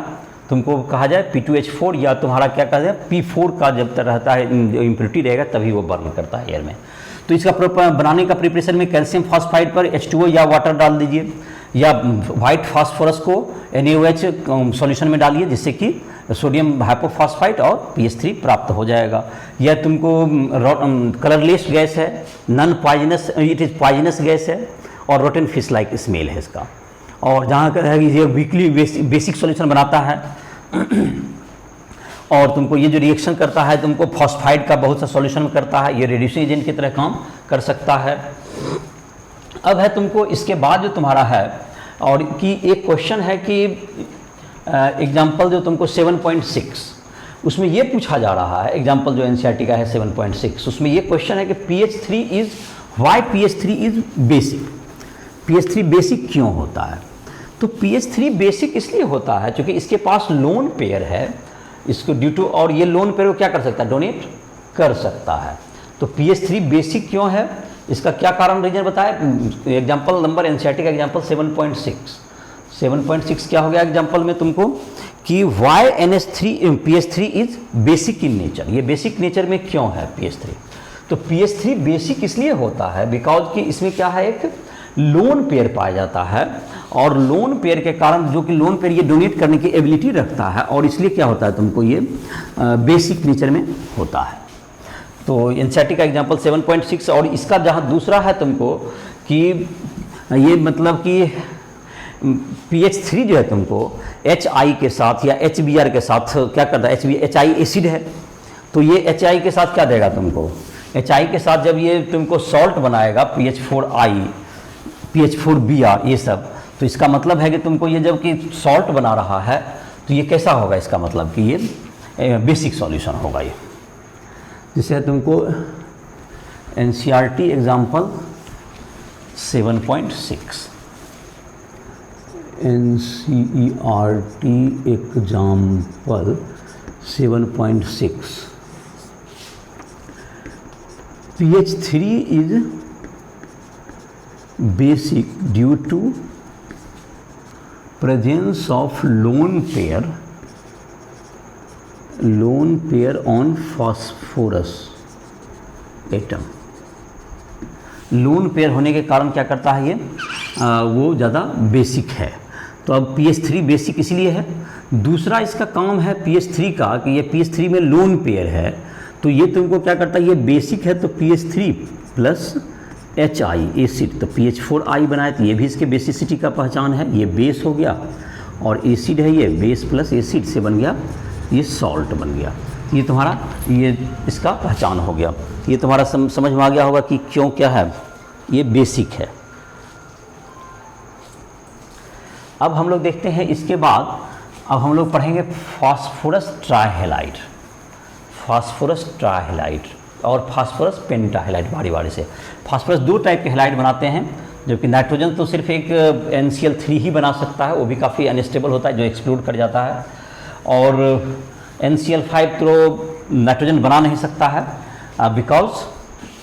तुमको कहा जाए P2H4 या तुम्हारा क्या कहा जाए P4 का जब तक रहता है इम्प्यूरिटी रहेगा तभी वो बर्न करता है एयर में। तो इसका बनाने का प्रिपरेशन में कैल्शियम फॉस्फाइड पर H2O या वाटर डाल दीजिए, या वाइट फास्फोरस को NaOH सॉल्यूशन में डालिए, जिससे कि सोडियम हाइपोफॉस्फाइड और PH3 प्राप्त हो जाएगा। यह तुमको कलरलेस गैस है, non poisonous, it is poisonous gas है, और रोटेन फिश लाइक स्मेल है इसका। और जहाँ का है कि ये वीकली बेसिक सॉल्यूशन बनाता है और तुमको ये जो रिएक्शन करता है तुमको फॉस्फाइड का बहुत सा सॉल्यूशन करता है, ये रेड्यूसिंग एजेंट की तरह काम कर सकता है। अब है तुमको इसके बाद जो तुम्हारा है, और कि एक क्वेश्चन है कि एग्जाम्पल जो तुमको 7.6 उसमें ये पूछा जा रहा है, एग्जाम्पल जो NCERT का है 7.6, उसमें ये क्वेश्चन है कि PH3 is why PH3 is basic. PH3 basic क्यों होता है, तो PH3 बेसिक इसलिए होता है क्योंकि इसके पास लोन पेयर है, इसको ड्यू टू, और ये लोन पेयर को क्या कर सकता है, डोनेट कर सकता है। तो PH3 बेसिक क्यों है, इसका क्या कारण रीजन बताए। एग्जाम्पल नंबर NCERT का एग्जाम्पल 7.6 क्या हो गया एग्जाम्पल में तुमको कि why PH3 is basic in nature. ये बेसिक नेचर में क्यों है PH3, तो PH3 बेसिक इसलिए होता है बिकॉज कि इसमें क्या है, एक लोन पेयर पाया जाता है, और लोन पेयर के कारण जो कि लोन पेयर ये डोनेट करने की एबिलिटी रखता है, और इसलिए क्या होता है तुमको ये बेसिक नेचर में होता है। तो NCERT का एग्जाम्पल 7.6, और इसका जहाँ दूसरा है तुमको कि ये मतलब कि PH3 जो है तुमको HI के साथ या HBr के साथ क्या करता है, HI एसिड है, तो ये HI के साथ क्या देगा तुमको, HI के साथ जब ये तुमको सॉल्ट बनाएगा PH4I PH4Br ये सब, तो इसका मतलब है कि तुमको ये जब कि सॉल्ट बना रहा है तो ये कैसा होगा, इसका मतलब कि ये बेसिक सॉल्यूशन होगा। ये जिसे तुमको NCERT example 7.6 NCERT example 7.6 PH3 is basic due to presence of lone pair on phosphorus atom। Lone pair होने के कारण क्या करता है, ये वो ज़्यादा बेसिक है। तो अब pH3 बेसिक इसलिए है। दूसरा इसका काम है pH3 का कि ये pH3 में लोन पेयर है, तो ये तुमको क्या करता है, ये बेसिक है तो pH3 प्लस HI एसिड, तो PH4I बनाए, तो ये भी इसके बेसिसिटी का पहचान है। ये बेस हो गया और एसिड है, ये बेस प्लस एसिड से बन गया ये सॉल्ट बन गया। ये तुम्हारा ये इसका पहचान हो गया। ये तुम्हारा समझ में आ गया होगा कि क्यों क्या है, ये बेसिक है। अब हम लोग देखते हैं इसके बाद, अब हम लोग पढ़ेंगे फास्फोरस ट्राइहेलाइड, फास्फोरस ट्राइहेलाइड और फास्फोरस पेंटाहेलाइड। बारी बारी से फास्फोरस दो टाइप के हेलाइड बनाते हैं, जबकि नाइट्रोजन तो सिर्फ एक NCl3 ही बना सकता है, वो भी काफ़ी अनस्टेबल होता है जो एक्सप्लोड कर जाता है, और NCl5 तो नाइट्रोजन बना नहीं सकता है बिकॉज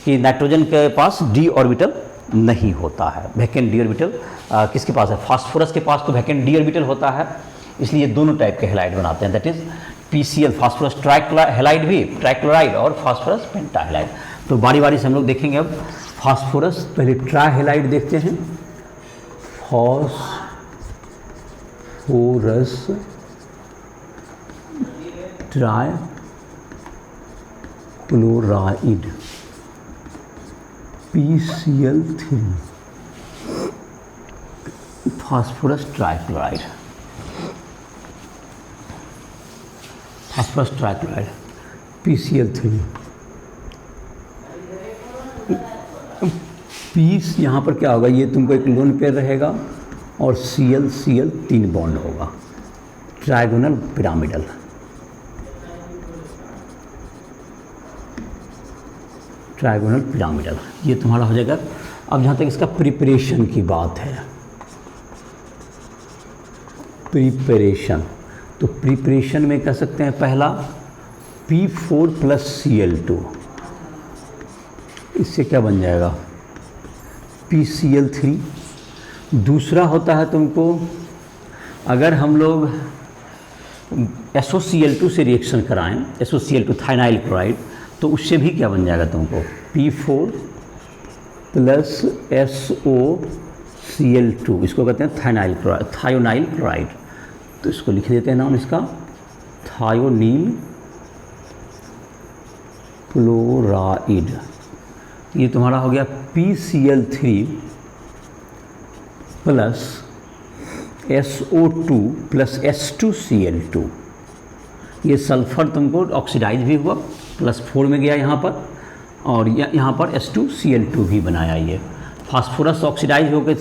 कि नाइट्रोजन के पास d ऑर्बिटल नहीं होता है। वैकेंट d ऑर्बिटल किसके पास है, फास्फोरस के पास तो वैकेंट d ऑर्बिटल होता है, इसलिए दोनों टाइप के हेलाइड बनाते हैं, दैट इज PCl फास्फोरस ट्राइहेलाइड भी, ट्राइक्लोराइड और फास्फोरस पेंटाहेलाइड। तो बारी बारी से हम लोग देखेंगे। अब फास्फोरस पहले ट्राइहेलाइड देखते हैं, phosphorus trichloride PCl3, phosphorus trichloride, phosphorus trichloride PCl3। पीस यहाँ पर क्या होगा, ये तुमको एक लोन पेयर रहेगा और Cl 3 बॉन्ड होगा, ट्राइगोनल पिरामिडल। ट्राइगोनल पिरामिडल ये तुम्हारा हो जाएगा। अब जहाँ तक इसका प्रिपरेशन की बात है, प्रिपरेशन, तो प्रिपरेशन में कह सकते हैं पहला P4 प्लस Cl2, इससे क्या बन जाएगा PCl3। दूसरा होता है तुमको, अगर हम लोग SOCl2 से रिएक्शन कराएं, SOCl2 थाइनाइल क्लोराइड, तो उससे भी क्या बन जाएगा तुमको P4 प्लस SOCl2, इसको कहते हैं थाइनाइल क्लोराइड, थायोनाइल क्लोराइड। तो इसको लिख देते हैं नाम इसका थायोनील क्लोराइड। ये तुम्हारा हो गया PCl3 plus SO2 plus H2Cl2। ये सल्फर तुमको ऑक्सीडाइज भी हुआ, +4 में गया यहाँ पर, और यहाँ पर H2Cl2 भी बनाया। ये फास्फोरस ऑक्सीडाइज होकर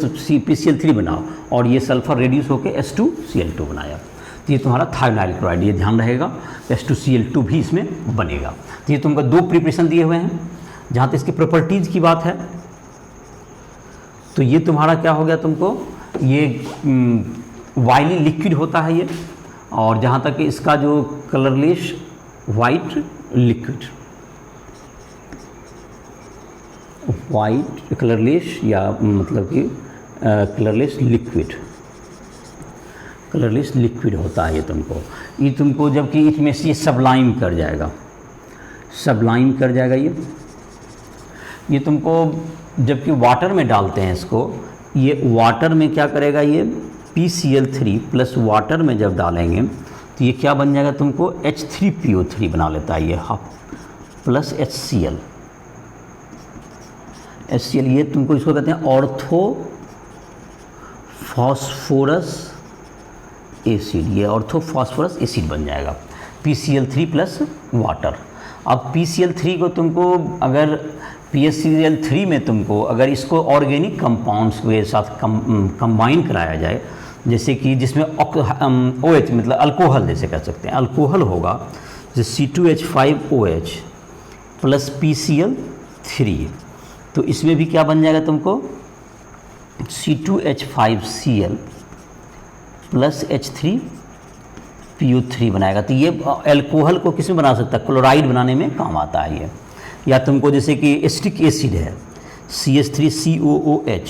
PCl3 बनाओ और ये सल्फर रेड्यूस होकर H2Cl2 बनाया। तो ये तुम्हारा थायोनाइल क्लोराइड, ये ध्यान रहेगा, H2Cl2 भी इसमें बनेगा। तो ये तुमको दो प्रिपरेशन दिए हुए हैं। जहाँ तक इसकी प्रॉपर्टीज़ की बात है, तो ये तुम्हारा क्या हो गया तुमको, ये वाइली लिक्विड होता है ये, और जहाँ तक इसका जो colourless white liquid, white colourless या मतलब कि कलरलेस लिक्विड, कलरलेस लिक्विड होता है ये तुमको जबकि इसमें से ये सबलाइम कर जाएगा, सबलाइम कर जाएगा ये तुमको जबकि वाटर में डालते हैं इसको, ये वाटर में क्या करेगा, ये PCl3 प्लस वाटर में जब डालेंगे तो ये क्या बन जाएगा तुमको H3PO3 बना लेता है ये, हाफ प्लस HCl। ये तुमको इसको कहते हैं ऑर्थो फास्फोरस एसिड, ये ऑर्थो फास्फोरस एसिड बन जाएगा PCl3 प्लस वाटर। अब PCl3 को तुमको अगर PCl3 में तुमको अगर इसको ऑर्गेनिक कंपाउंड्स के साथ कंबाइन कराया जाए, जैसे कि जिसमें OH मतलब अल्कोहल जैसे कह सकते हैं, अल्कोहल होगा जैसे C2H5OH प्लस PCl3, तो इसमें भी क्या बन जाएगा तुमको C2H5Cl प्लस H3PO3 बनाएगा। तो ये अल्कोहल को किस में बना सकता है, क्लोराइड बनाने में काम आता है ये। या तुमको जैसे कि एसिटिक एसिड है CH3COOH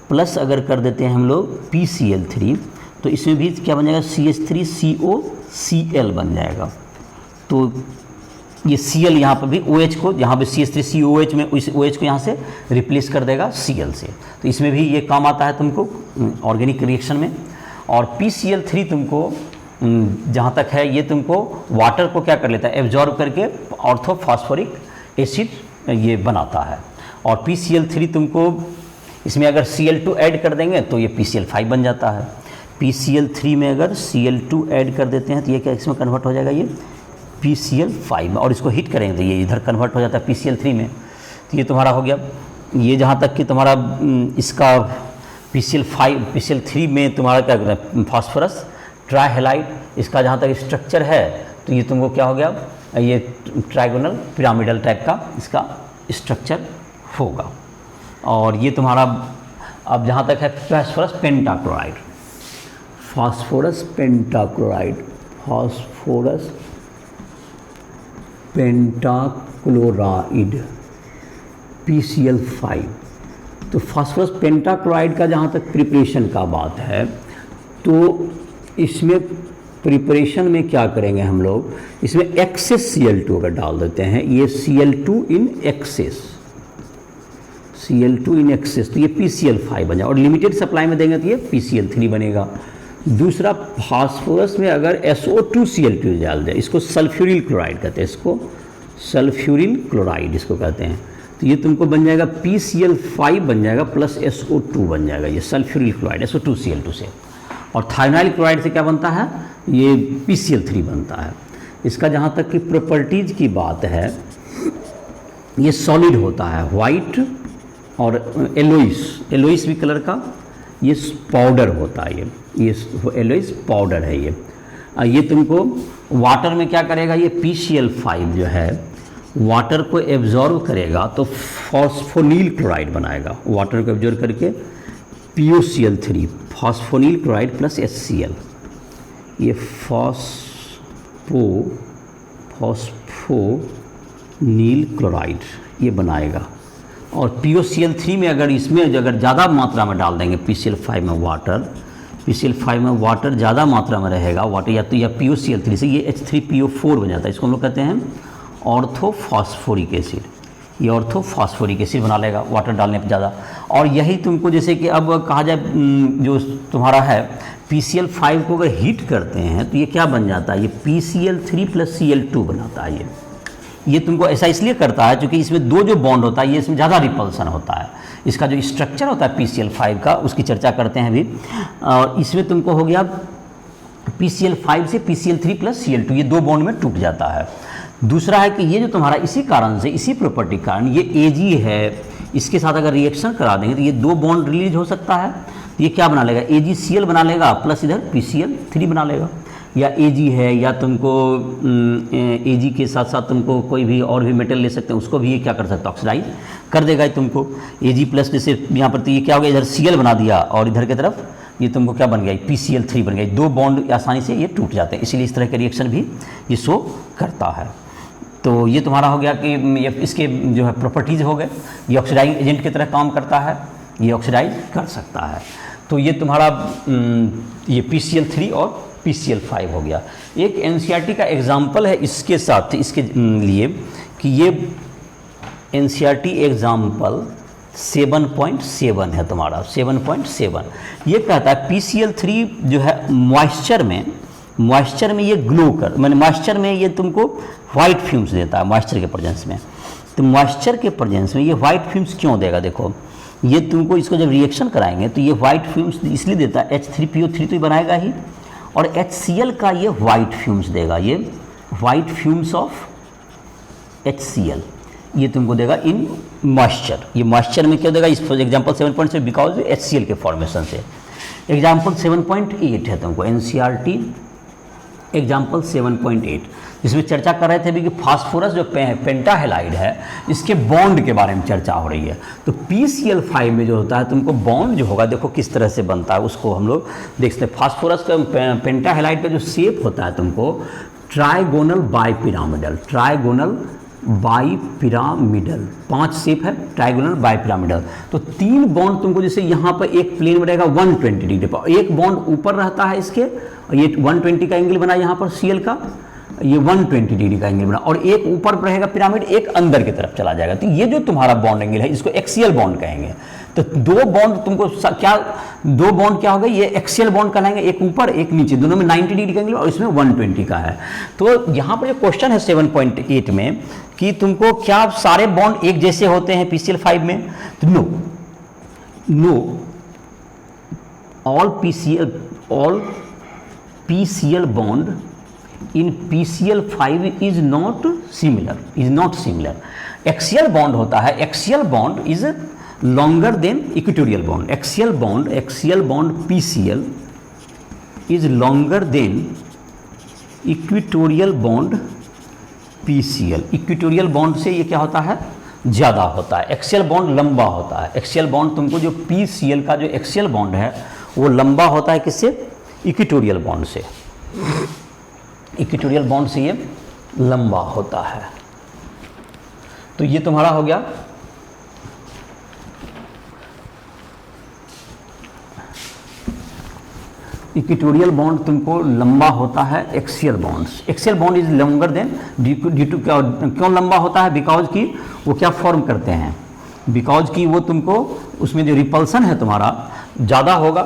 प्लस अगर कर देते हैं हम लोग PCl3, तो इसमें भी क्या बन जाएगा CH3COCl बन जाएगा। तो ये Cl यहाँ पर भी OH को, यहाँ पे CH3COOH में इस OH को यहाँ से रिप्लेस कर देगा Cl से। तो इसमें भी ये काम आता है तुमको ऑर्गेनिक रिएक्शन में। और PCl3 तुमको जहाँ तक है ये तुमको वाटर को क्या कर लेता है, एब्जॉर्ब करके ऑर्थोफॉस्फोरिक एसिड ये बनाता है। और PCl3 तुमको इसमें अगर Cl2 ऐड कर देंगे तो ये PCl5 बन जाता है। PCl3 में अगर Cl2 ऐड कर देते हैं तो ये क्या इसमें कन्वर्ट हो जाएगा, ये PCl5 में, और इसको हिट करेंगे तो ये इधर कन्वर्ट हो जाता है PCl3 में। तो ये तुम्हारा हो गया। ये जहाँ तक कि तुम्हारा इसका PCl3 में तुम्हारा क्या कहते हैं, फास्फोरस ट्राइहेलाइड, इसका जहाँ तक स्ट्रक्चर है तो ये तुमको क्या हो गया, ये ट्राइगोनल पिरामिडल टाइप का इसका स्ट्रक्चर होगा। और ये तुम्हारा अब जहाँ तक है phosphorus pentachloride, phosphorus pentachloride, phosphorus pentachloride PCl5। तो फास्फोरस पेंटाक्लोराइड का जहाँ तक प्रिपरेशन का बात है तो इसमें प्रिपरेशन में क्या करेंगे हम लोग, इसमें एक्सेस Cl2 अगर डाल देते हैं, ये Cl2 in excess, Cl2 in excess, तो ये PCl5 बन जाए। और लिमिटेड सप्लाई में देंगे तो ये PCl3 बनेगा। दूसरा, फास्फोरस में अगर SO2Cl2 डाल दें, इसको सल्फ्यूरिल क्लोराइड कहते हैं, इसको सल्फ्यूरिल क्लोराइड इसको कहते हैं, तो ये तुमको बन जाएगा PCl5 बन जाएगा प्लस SO2 बन जाएगा, ये सल्फ्यूरिल क्लोराइड SO2Cl2 से। और थायोनाइल क्लोराइड से क्या बनता है, ये PCl3 बनता है। इसका जहाँ तक कि प्रॉपर्टीज की बात है, ये सॉलिड होता है, वाइट और एलोइस भी कलर का, ये पाउडर होता है, ये एलोइस पाउडर है ये तुमको वाटर में क्या करेगा, ये PCl5 जो है वाटर को एब्जॉर्व करेगा तो फॉस्फोनील क्लोराइड बनाएगा, वाटर को एब्जॉर्व करके POCl3 फॉस्फोनील क्लोराइड प्लस HCl, ये फॉस्फोनील क्लोराइड ये बनाएगा। और POCl3 में अगर इसमें अगर ज़्यादा मात्रा में डाल देंगे PCl5 में वाटर ज़्यादा मात्रा में रहेगा, वाटर या तो या POCl3 से ये H3PO4 बन जाता है, इसको हम लोग कहते हैं ऑर्थोफॉस्फोरिक एसिड, ये ऑर्थोफॉस्फोरिक एसिड बना लेगा वाटर डालने पर ज़्यादा। और यही तुमको जैसे कि अब कहा जाए जो तुम्हारा है PCl5 को अगर हीट करते हैं तो ये क्या बन जाता है, ये PCl3 प्लस Cl2 बनाता है। ये तुमको ऐसा इसलिए करता है क्योंकि इसमें दो जो बॉन्ड होता है ये इसमें ज़्यादा रिपल्सन होता है। इसका जो स्ट्रक्चर होता है PCl5 का उसकी चर्चा करते हैं अभी। और इसमें तुमको हो गया PCl5 से PCl3 प्लस Cl2, ये दो बॉन्ड में टूट जाता है। दूसरा है कि ये जो तुम्हारा इसी कारण से, इसी प्रॉपर्टी के कारण ये Ag है, इसके साथ अगर रिएक्शन करा देंगे तो ये दो बॉन्ड रिलीज हो सकता है, तो ये क्या बना लेगा, AgCl बना लेगा प्लस इधर PCl3 बना लेगा। या Ag है या तुमको Ag के साथ साथ तुमको कोई भी और भी मेटल ले सकते हैं, उसको भी ये क्या कर सकता है, ऑक्सीडाइज कर देगा तुमको। Ag प्लस जैसे यहाँ पर तो ये क्या हो गया, इधर Cl बना दिया और इधर की तरफ ये तुमको क्या बन गया, PCl3 बन गया। दो बॉन्ड आसानी से ये टूट जाते हैं, इसीलिए इस तरह के रिएक्शन भी ये शो करता है। तो ये तुम्हारा हो गया कि ये इसके जो है प्रॉपर्टीज़ हो गए, ये ऑक्सीडाइजिंग एजेंट की तरह काम करता है, ये ऑक्सीडाइज कर सकता है। तो ये तुम्हारा ये PCl3 और PCl5 हो गया। एक NCERT का एग्जाम्पल है इसके साथ, इसके लिए कि ये NCERT एग्जाम्पल 7.7 है तुम्हारा, 7.7। ये कहता है PCl3 जो है मॉइस्चर में ये ग्लो कर, मैंने मॉइस्चर में ये तुमको वाइट फ्यूम्स देता है मॉइस्चर के प्रेजेंस में। तो मॉइस्चर के प्रेजेंस में ये वाइट फ्यूम्स क्यों देगा, देखो ये तुमको इसको जब रिएक्शन कराएंगे तो ये वाइट फ्यूम्स इसलिए देता है, H3PO3 तो ये बनाएगा ही, और HCl का ये वाइट फ्यूम्स देगा, ये वाइट फ्यूम्स ऑफ HCl ये तुमको देगा इन मॉइस्चर। ये मॉइस्चर में क्या देगा, इस एग्जाम्पल 7.7 बिकॉज HCl के फॉर्मेशन से। एग्जाम्पल 7.8 है तुमको NCERT एग्जाम्पल 7.8, जिसमें चर्चा कर रहे थे भी कि फास्फोरस जो पेंटाहेलाइड है इसके बॉन्ड के बारे में चर्चा हो रही है। तो PCl5 में जो होता है तुमको बॉन्ड जो होगा, देखो किस तरह से बनता है उसको हम लोग देखते हैं। फास्फोरस का पेंटाहेलाइड का जो शेप होता है तुमको trigonal bipyramidal, trigonal bipyramidal, 5 shape है ट्राइगोनल बाइपिरामिडल। तो 3 बॉन्ड तुमको जैसे यहाँ पर एक प्लेन में रहेगा 120 डिग्री पर, एक बॉन्ड ऊपर रहता है इसके, और ये 120 का एंगल बना यहाँ पर Cl का, ये 120 डिग्री का एंगल बना, और एक ऊपर रहेगा पिरामिड, एक अंदर की तरफ चला जाएगा। तो ये जो तुम्हारा बॉन्ड एंगल है इसको एक्सियल बॉन्ड कहेंगे। तो दो बॉन्ड तुमको दो बॉन्ड क्या होगा, ये एक्सियल बॉन्ड कहलाएंगे, एक ऊपर एक नीचे, दोनों में 90 डिग्री का एंगल और इसमें 120 का है। तो यहाँ पर जो क्वेश्चन है 7.8 में कि तुमको क्या सारे बॉन्ड एक जैसे होते हैं PCl 5 में, तो no all PCl bond in PCl 5 is not similar। axial bond होता है, axial bond is longer than equatorial bond। axial bond PCl is longer than equatorial bond PCl। equatorial bond से ये क्या होता है, ज़्यादा होता है। एक्सियल बॉन्ड लंबा होता है। एक्सियल बॉन्ड तुमको जो PCl का जो एक्सियल बॉन्ड है वो लंबा होता है, किससे, इक्वेटोरियल बॉन्ड से। इक्वेटोरियल बॉन्ड से ये लंबा होता है। तो ये तुम्हारा हो गया इक्वेटोरियल बॉन्ड तुमको लंबा होता है axial bonds. Axial bond is longer than due to, क्यों लंबा होता है, बिकॉज की वो क्या फॉर्म करते हैं, बिकॉज की वो तुमको उसमें जो रिपल्सन है तुम्हारा ज़्यादा होगा,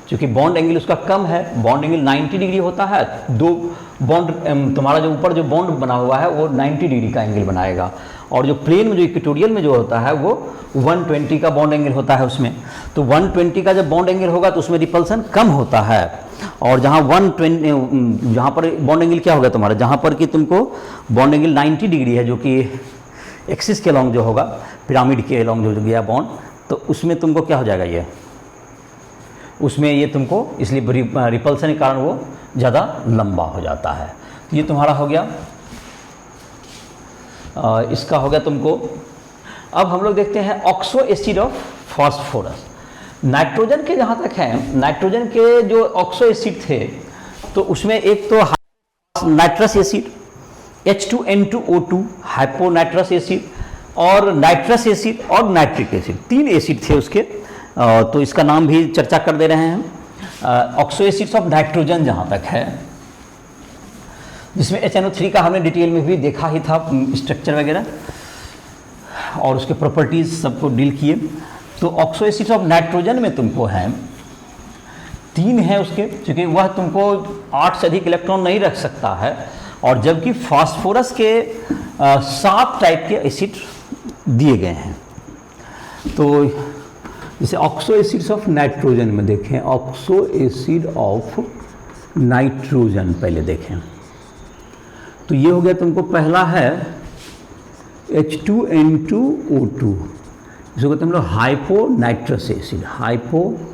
क्योंकि बॉन्ड एंगल उसका कम है। बॉन्ड एंगल 90 डिग्री होता है, दो बॉन्ड तुम्हारा जो ऊपर जो बॉन्ड बना हुआ है वो 90 डिग्री का एंगल बनाएगा, और जो प्लेन में जो इक्वेटोरियल में जो होता है वो 120 का बॉन्ड एंगल होता है उसमें। तो 120 का जब बॉन्ड एंगल होगा तो उसमें रिपल्सन कम होता है, और जहाँ 120 जहाँ पर बॉन्ड एंगल क्या होगा तुम्हारा, जहाँ पर कि तुमको बॉन्ड एंगल 90 डिग्री है, जो कि एक्सिस के अलॉन्ग जो होगा, पिरामिड के अलॉन्ग जो गया बॉन्ड, तो उसमें तुमको क्या हो जाएगा, ये उसमें ये तुमको इसलिए रिपल्सन के कारण वो ज़्यादा लंबा हो जाता है। तो ये तुम्हारा हो गया, इसका हो गया तुमको। अब हम लोग देखते हैं oxo acid of phosphorus. Nitrogen के जहाँ तक है, नाइट्रोजन के जो ऑक्सो एसिड थे तो उसमें एक तो nitrous acid H2N2O2 hyponitrous acid, और नाइट्रस एसिड और नाइट्रिक एसिड, 3 एसिड थे उसके। तो इसका नाम भी चर्चा कर दे रहे हैं। ऑक्सो एसिड्स ऑफ नाइट्रोजन जहाँ तक है, जिसमें HNO3 का हमने डिटेल में भी देखा ही था, स्ट्रक्चर वगैरह और उसके प्रॉपर्टीज सबको डील किए। तो ऑक्सो एसिड्स ऑफ नाइट्रोजन में तुमको है 3 है उसके, क्योंकि वह तुमको 8 से अधिक इलेक्ट्रॉन नहीं रख सकता है, और जबकि फास्फोरस के 7 टाइप के एसिड दिए गए हैं। तो जैसे ऑक्सो एसिड्स ऑफ नाइट्रोजन में देखें, ऑक्सो एसिड ऑफ नाइट्रोजन पहले देखें, तो ये हो गया तुमको, पहला है H2N2O2, जिसको कहते हैं हम लोग हाइपोनाइट्रस एसिड, हाइपोनाइट्रस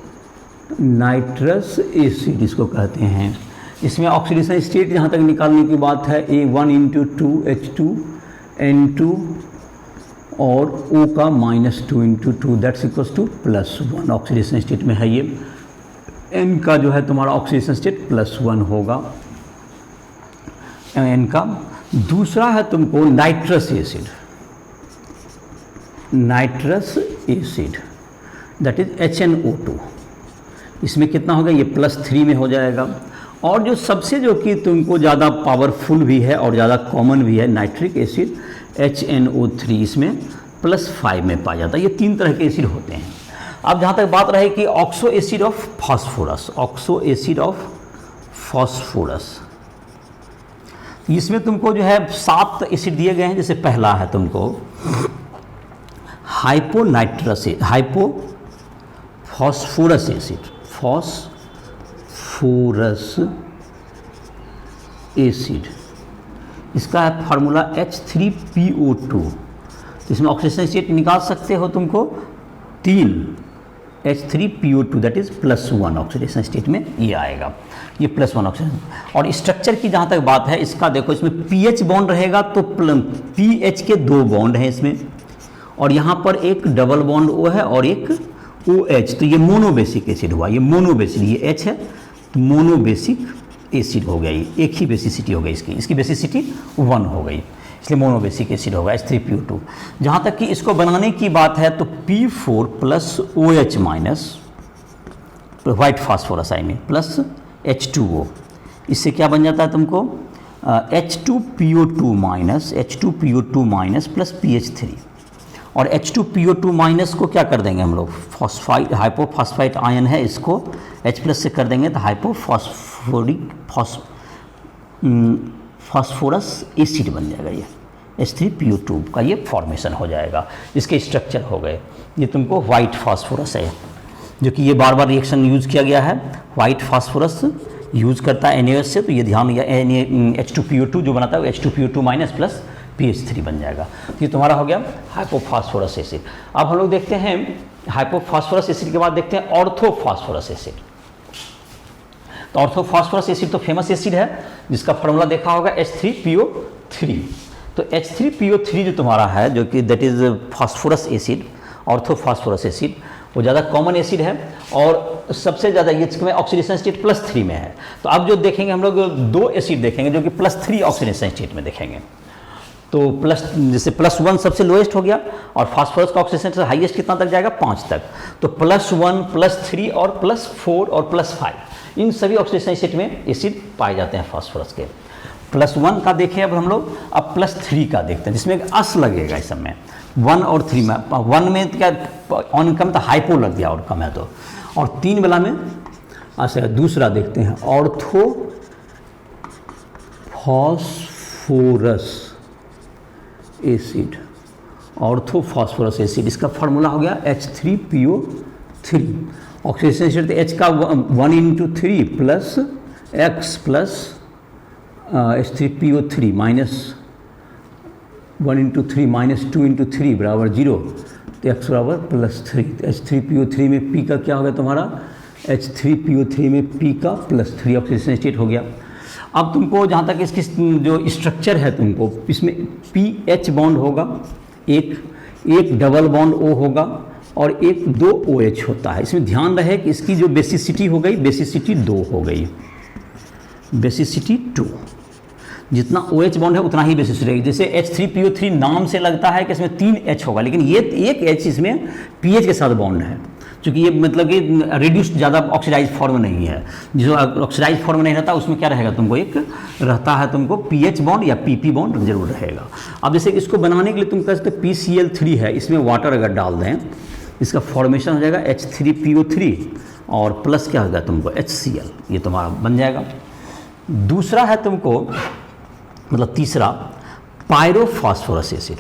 एसिड इसको कहते हैं। इसमें ऑक्सीडेशन स्टेट जहाँ तक निकालने की बात है, A1:2 H2N2 और O का -2:2 that's equals to +1 oxidation state में है ये। N का जो है तुम्हारा ऑक्सीडेशन स्टेट +1 होगा N का। दूसरा है तुमको nitrous acid, nitrous acid that is HNO2। इसमें कितना होगा, ये +3 में हो जाएगा। और जो सबसे जो कि तुमको ज़्यादा पावरफुल भी है और ज़्यादा कॉमन भी है, नाइट्रिक एसिड HNO3, इसमें +5 में पाया जाता है। ये 3 तरह के एसिड होते हैं। अब जहाँ तक बात रहे कि oxo acid of phosphorus, oxo acid of phosphorus, इसमें तुमको जो है 7 एसिड दिए गए हैं। जैसे पहला है तुमको hyponitrous, hypophosphorous acid, phosphorous acid, इसका है फार्मूला H3PO2। इसमें ऑक्सीडेशन स्टेट निकाल सकते हो तुमको 3 H3PO2 that is +1 oxidation state में ये आएगा, ये +1 ऑक्सीडेशन। और स्ट्रक्चर की जहाँ तक बात है, इसका देखो, इसमें PH बॉन्ड रहेगा तो PH के 2 बॉन्ड हैं इसमें, और यहाँ पर एक डबल बॉन्ड O है और एक OH, तो ये मोनोबेसिक एसिड हुआ। ये मोनोबेसिक, ये H है तो मोनोबेसिक एसिड हो गया, ये एक ही बेसिसिटी हो गई इसकी बेसिसिटी 1 हो गई, इसलिए मोनोबेसिक एसिड होगा H3PO2। जहाँ तक कि इसको बनाने की बात है तो P4 + OH- व्हाइट फास्फोरस आई में प्लस H2O, इससे क्या बन जाता है तुमको H2PO2 माइनस प्लस PH3, और H2PO2 माइनस को क्या कर देंगे हम लोग, फॉस्फाइड हाइपोफॉस्फाइट आयन है, इसको H प्लस से कर देंगे तो हाइपोफॉस्फोरिक फास्फोरस एसिड बन जाएगा। ये H3PO2 का ये फॉर्मेशन हो जाएगा, इसके स्ट्रक्चर हो गए। ये तुमको वाइट फास्फोरस है, जो कि ये बार बार रिएक्शन यूज़ किया गया है, वाइट फास्फोरस यूज़ करता है NaOH से, तो ये ध्यान या H2PO2 जो बनाता है वो H2PO2 माइनस प्लस PH3 बन जाएगा। तो ये तुम्हारा हो गया हाइपोफॉस्फोरस एसिड। अब हम लोग देखते हैं हाइपोफॉस्फोरस एसिड के बाद देखते हैं ऑर्थोफॉस्फोरस एसिड। तो ऑर्थोफॉस्फोरस एसिड तो फेमस एसिड है, जिसका फॉर्मूला देखा होगा H3PO3। तो H3PO3 जो तुम्हारा है, जो कि that is phosphorus acid, orthophosphorous acid, वो ज़्यादा कॉमन एसिड है और सबसे ज़्यादा ये इसमें ऑक्सीडेशन स्टेट +3 में है। तो अब जो देखेंगे हम लोग 2 एसिड देखेंगे जो कि +3 ऑक्सीडेशन स्टेट में देखेंगे। तो जैसे +1 सबसे लोएस्ट हो गया, और फास्फोरस का ऑक्सीडेशन स्टेट हाईएस्ट कितना तक जाएगा, 5 तक। तो +1, +3 और +4 और +5, इन सभी ऑक्सीडेशन स्टेट में एसिड पाए जाते हैं फास्फोरस के। +1 का देखें अब हम लोग, अब +3 का देखते हैं, जिसमें एक अस लगेगा इस समय 1 और 3 में। 1 में क्या ऑन कम तो हाइपो लग गया और कम है तो, और 3 वाला में अच्छा दूसरा देखते हैं ऑर्थोफॉस्फोरस एसिड। ऑर्थोफॉस्फोरस एसिड, इसका फार्मूला हो गया H3PO3। ऑक्सीडेशन स्टेट H का 1 × 3 plus X plus H3PO3 minus 1 × 3 minus 2 × 3 बराबर 0, तो X बराबर +3। तो H3PO3 में P का क्या हो गया तुम्हारा, H3PO3 में P का +3 ऑक्सीडेशन स्टेट हो गया। अब तुमको जहाँ तक इसकी जो स्ट्रक्चर है, तुमको इसमें PH बॉन्ड होगा, एक डबल बॉन्ड O होगा, और एक 2 OH होता है। इसमें ध्यान रहे कि इसकी जो बेसिसिटी हो गई, बेसिसिटी 2 हो गई, बेसिसिटी 2। जितना OH बॉन्ड है उतना ही बेसिसिटी रहेगी। जैसे H3PO3 नाम से लगता है कि इसमें 3 H होगा, लेकिन ये एक H इसमें PH के साथ बॉन्ड है, क्योंकि ये मतलब कि रिड्यूस्ड ज़्यादा ऑक्सीडाइज फॉर्म नहीं है। जो ऑक्सीडाइज फॉर्म नहीं रहता उसमें क्या रहेगा, तुमको एक रहता है तुमको PH बॉन्ड या PP बॉन्ड जरूर रहेगा। अब जैसे इसको बनाने के लिए तुम कहते PCl3 है, इसमें वाटर अगर डाल दें, इसका फॉर्मेशन हो जाएगा H3PO3 और प्लस क्या होगा तुमको HCl, ये तुम्हारा बन जाएगा। दूसरा है तुमको मतलब तीसरा पायरोफॉस्फोरस एसिड,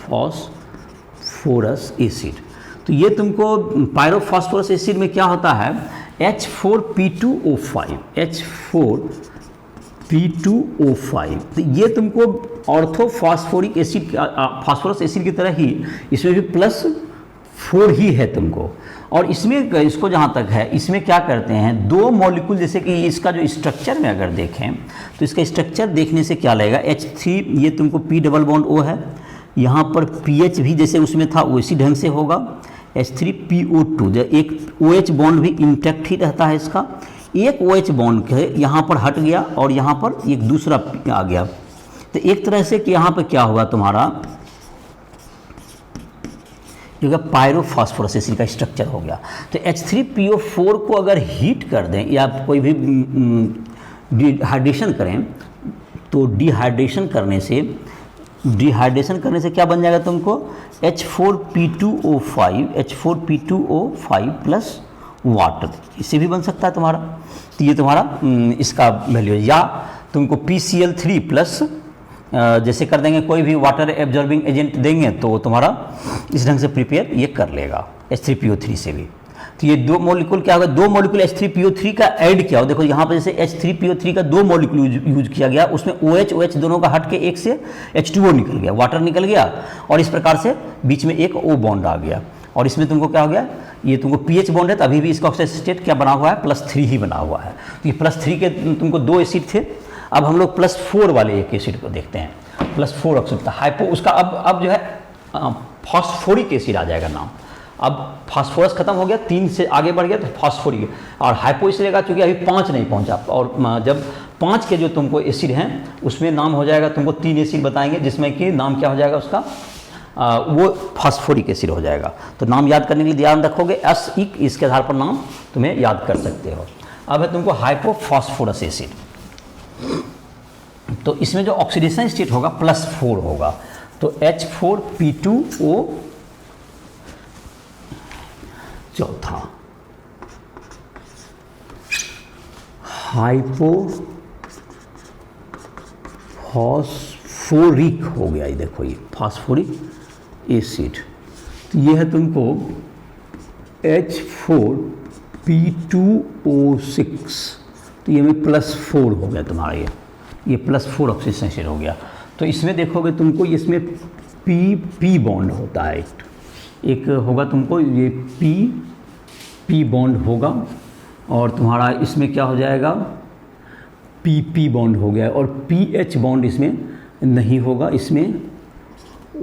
फास्फोरस एसिड। तो ये तुमको पायरोफॉस्फोरस एसिड में क्या होता है, H4P2O5, H4P2O5। तो ये तुमको ऑर्थोफॉस्फोरिक एसिड, फास्फोरस एसिड की तरह ही इसमें भी +4 ही है तुमको। और इसमें इसको जहाँ तक है, इसमें क्या करते हैं, 2 मॉलिक्यूल, जैसे कि इसका जो स्ट्रक्चर में अगर देखें तो इसका स्ट्रक्चर देखने से क्या लगेगा, H3 ये तुमको P डबल बॉन्ड O है, यहाँ पर PH भी जैसे उसमें था उसी ढंग से होगा, H3PO2 जो एक OH बॉन्ड भी इंटैक्ट ही रहता है इसका, एक OH बॉन्ड के यहाँ पर हट गया और यहाँ पर एक दूसरा आ गया। तो एक तरह से कि यहाँ पर क्या होगा तुम्हारा, जो पायरोफॉस्फोरस एसिड का स्ट्रक्चर हो गया। तो H3PO4 को अगर हीट कर दें या कोई भी डिहाइड्रेशन करें, तो डिहाइड्रेशन करने से क्या बन जाएगा तुमको, H4P2O5 प्लस वाटर, इससे भी बन सकता है तुम्हारा। तो ये तुम्हारा इसका वैल्यू है। या तुमको PCl3 प्लस जैसे कर देंगे, कोई भी वाटर एब्जॉर्बिंग एजेंट देंगे तो तुम्हारा इस ढंग से प्रिपेयर ये कर लेगा H3PO3 से भी। तो ये 2 मॉलिक्यूल क्या होगा, 2 मॉलिक्यूल H3PO3 का ऐड किया हो, देखो यहाँ पर जैसे H3PO3 का 2 मॉलिक्यूल यूज किया गया, उसमें OH दोनों का हट के एक से H2O निकल गया, वाटर निकल गया, और इस प्रकार से बीच में एक O बॉन्ड आ गया, और इसमें तुमको क्या हो गया, ये तुमको PH बॉन्ड है, तो अभी भी इसका ऑक्सीडेशन स्टेट क्या बना हुआ है, +3 ही बना हुआ है। तो ये +3 के तुमको 2 एसिड थे। अब हम लोग +4 वाले एक एसिड को देखते हैं, +4 ऑक्सीजन हाइपो, उसका अब जो है फॉस्फोरिक एसिड आ जाएगा नाम। अब फास्फोरस खत्म हो गया, 3 से आगे बढ़ गया तो फॉस्फोरिक, और हाइपो इसलिए लगा क्योंकि अभी 5 नहीं पहुंचा, और जब 5 के जो तुमको एसिड हैं उसमें नाम हो जाएगा, तुमको 3 एसिड बताएंगे जिसमें कि नाम क्या हो जाएगा उसका, वो फास्फोरिक एसिड हो जाएगा। तो नाम याद करने के लिए ध्यान रखोगे इसके आधार पर नाम तुम्हें याद कर सकते हो। अब है तुमको हाइपोफॉस्फोरस एसिड। तो इसमें जो ऑक्सीडेशन स्टेट होगा +4 होगा, तो H4P2O चौथा हाइपोफॉस्फोरिक हो गया, ये देखो ये फास्फोरिक एसिड। तो ये है तुमको H4P2O6, तो ये में +4 हो गया तुम्हारा, ये +4 ऑक्सीजन एसिड हो गया। तो इसमें देखोगे तुमको इसमें P बॉन्ड होता है, एक होगा तुमको ये P बॉन्ड होगा, और तुम्हारा इसमें क्या हो जाएगा PP बॉन्ड हो गया, और PH बॉन्ड इसमें नहीं होगा, इसमें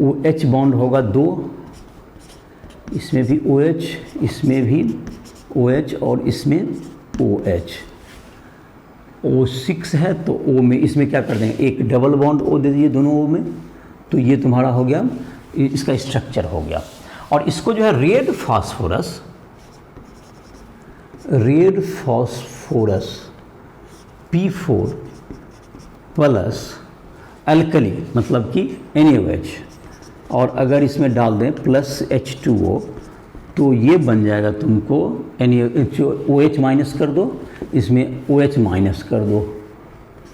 OH बॉन्ड होगा 2, इसमें भी OH, इसमें भी OH, और इसमें OH। O6 है तो O में इसमें क्या कर देंगे, एक डबल बॉन्ड O दे दीजिए दोनों O में, तो ये तुम्हारा हो गया, इसका स्ट्रक्चर हो गया। और इसको जो है red phosphorus P4 plus alkali मतलब कि NaOH, और अगर इसमें डाल दें +H2O, तो ये बन जाएगा तुमको OH माइनस कर दो, इसमें OH माइनस कर दो,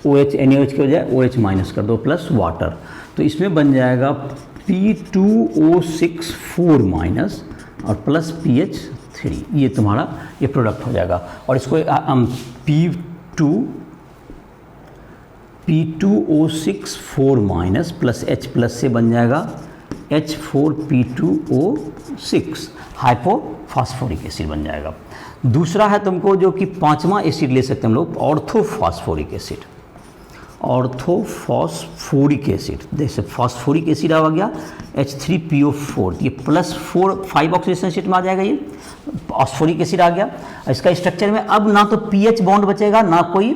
OH NaOH के बजाय OH माइनस कर दो प्लस वाटर, तो इसमें बन जाएगा P2O6 4 माइनस और प्लस PH3, ये तुम्हारा ये प्रोडक्ट हो जाएगा। और इसको हम P2O6 4 minus plus H plus से बन जाएगा H4P2O6 हाइपोफॉस्फोरिक एसिड बन जाएगा। दूसरा है तुमको जो कि पांचवा एसिड ले सकते हैं हम लोग, ऑर्थोफॉस्फोरिक एसिड। ऑर्थोफॉस्फोरिक एसिड, जैसे फॉस्फोरिक एसिड आ गया H3PO4, ये +4 ऑक्सीडेशन स्टेट में आ जाएगा, ये फॉस्फोरिक एसिड आ गया। इसका स्ट्रक्चर में अब ना तो PH बॉन्ड बचेगा ना कोई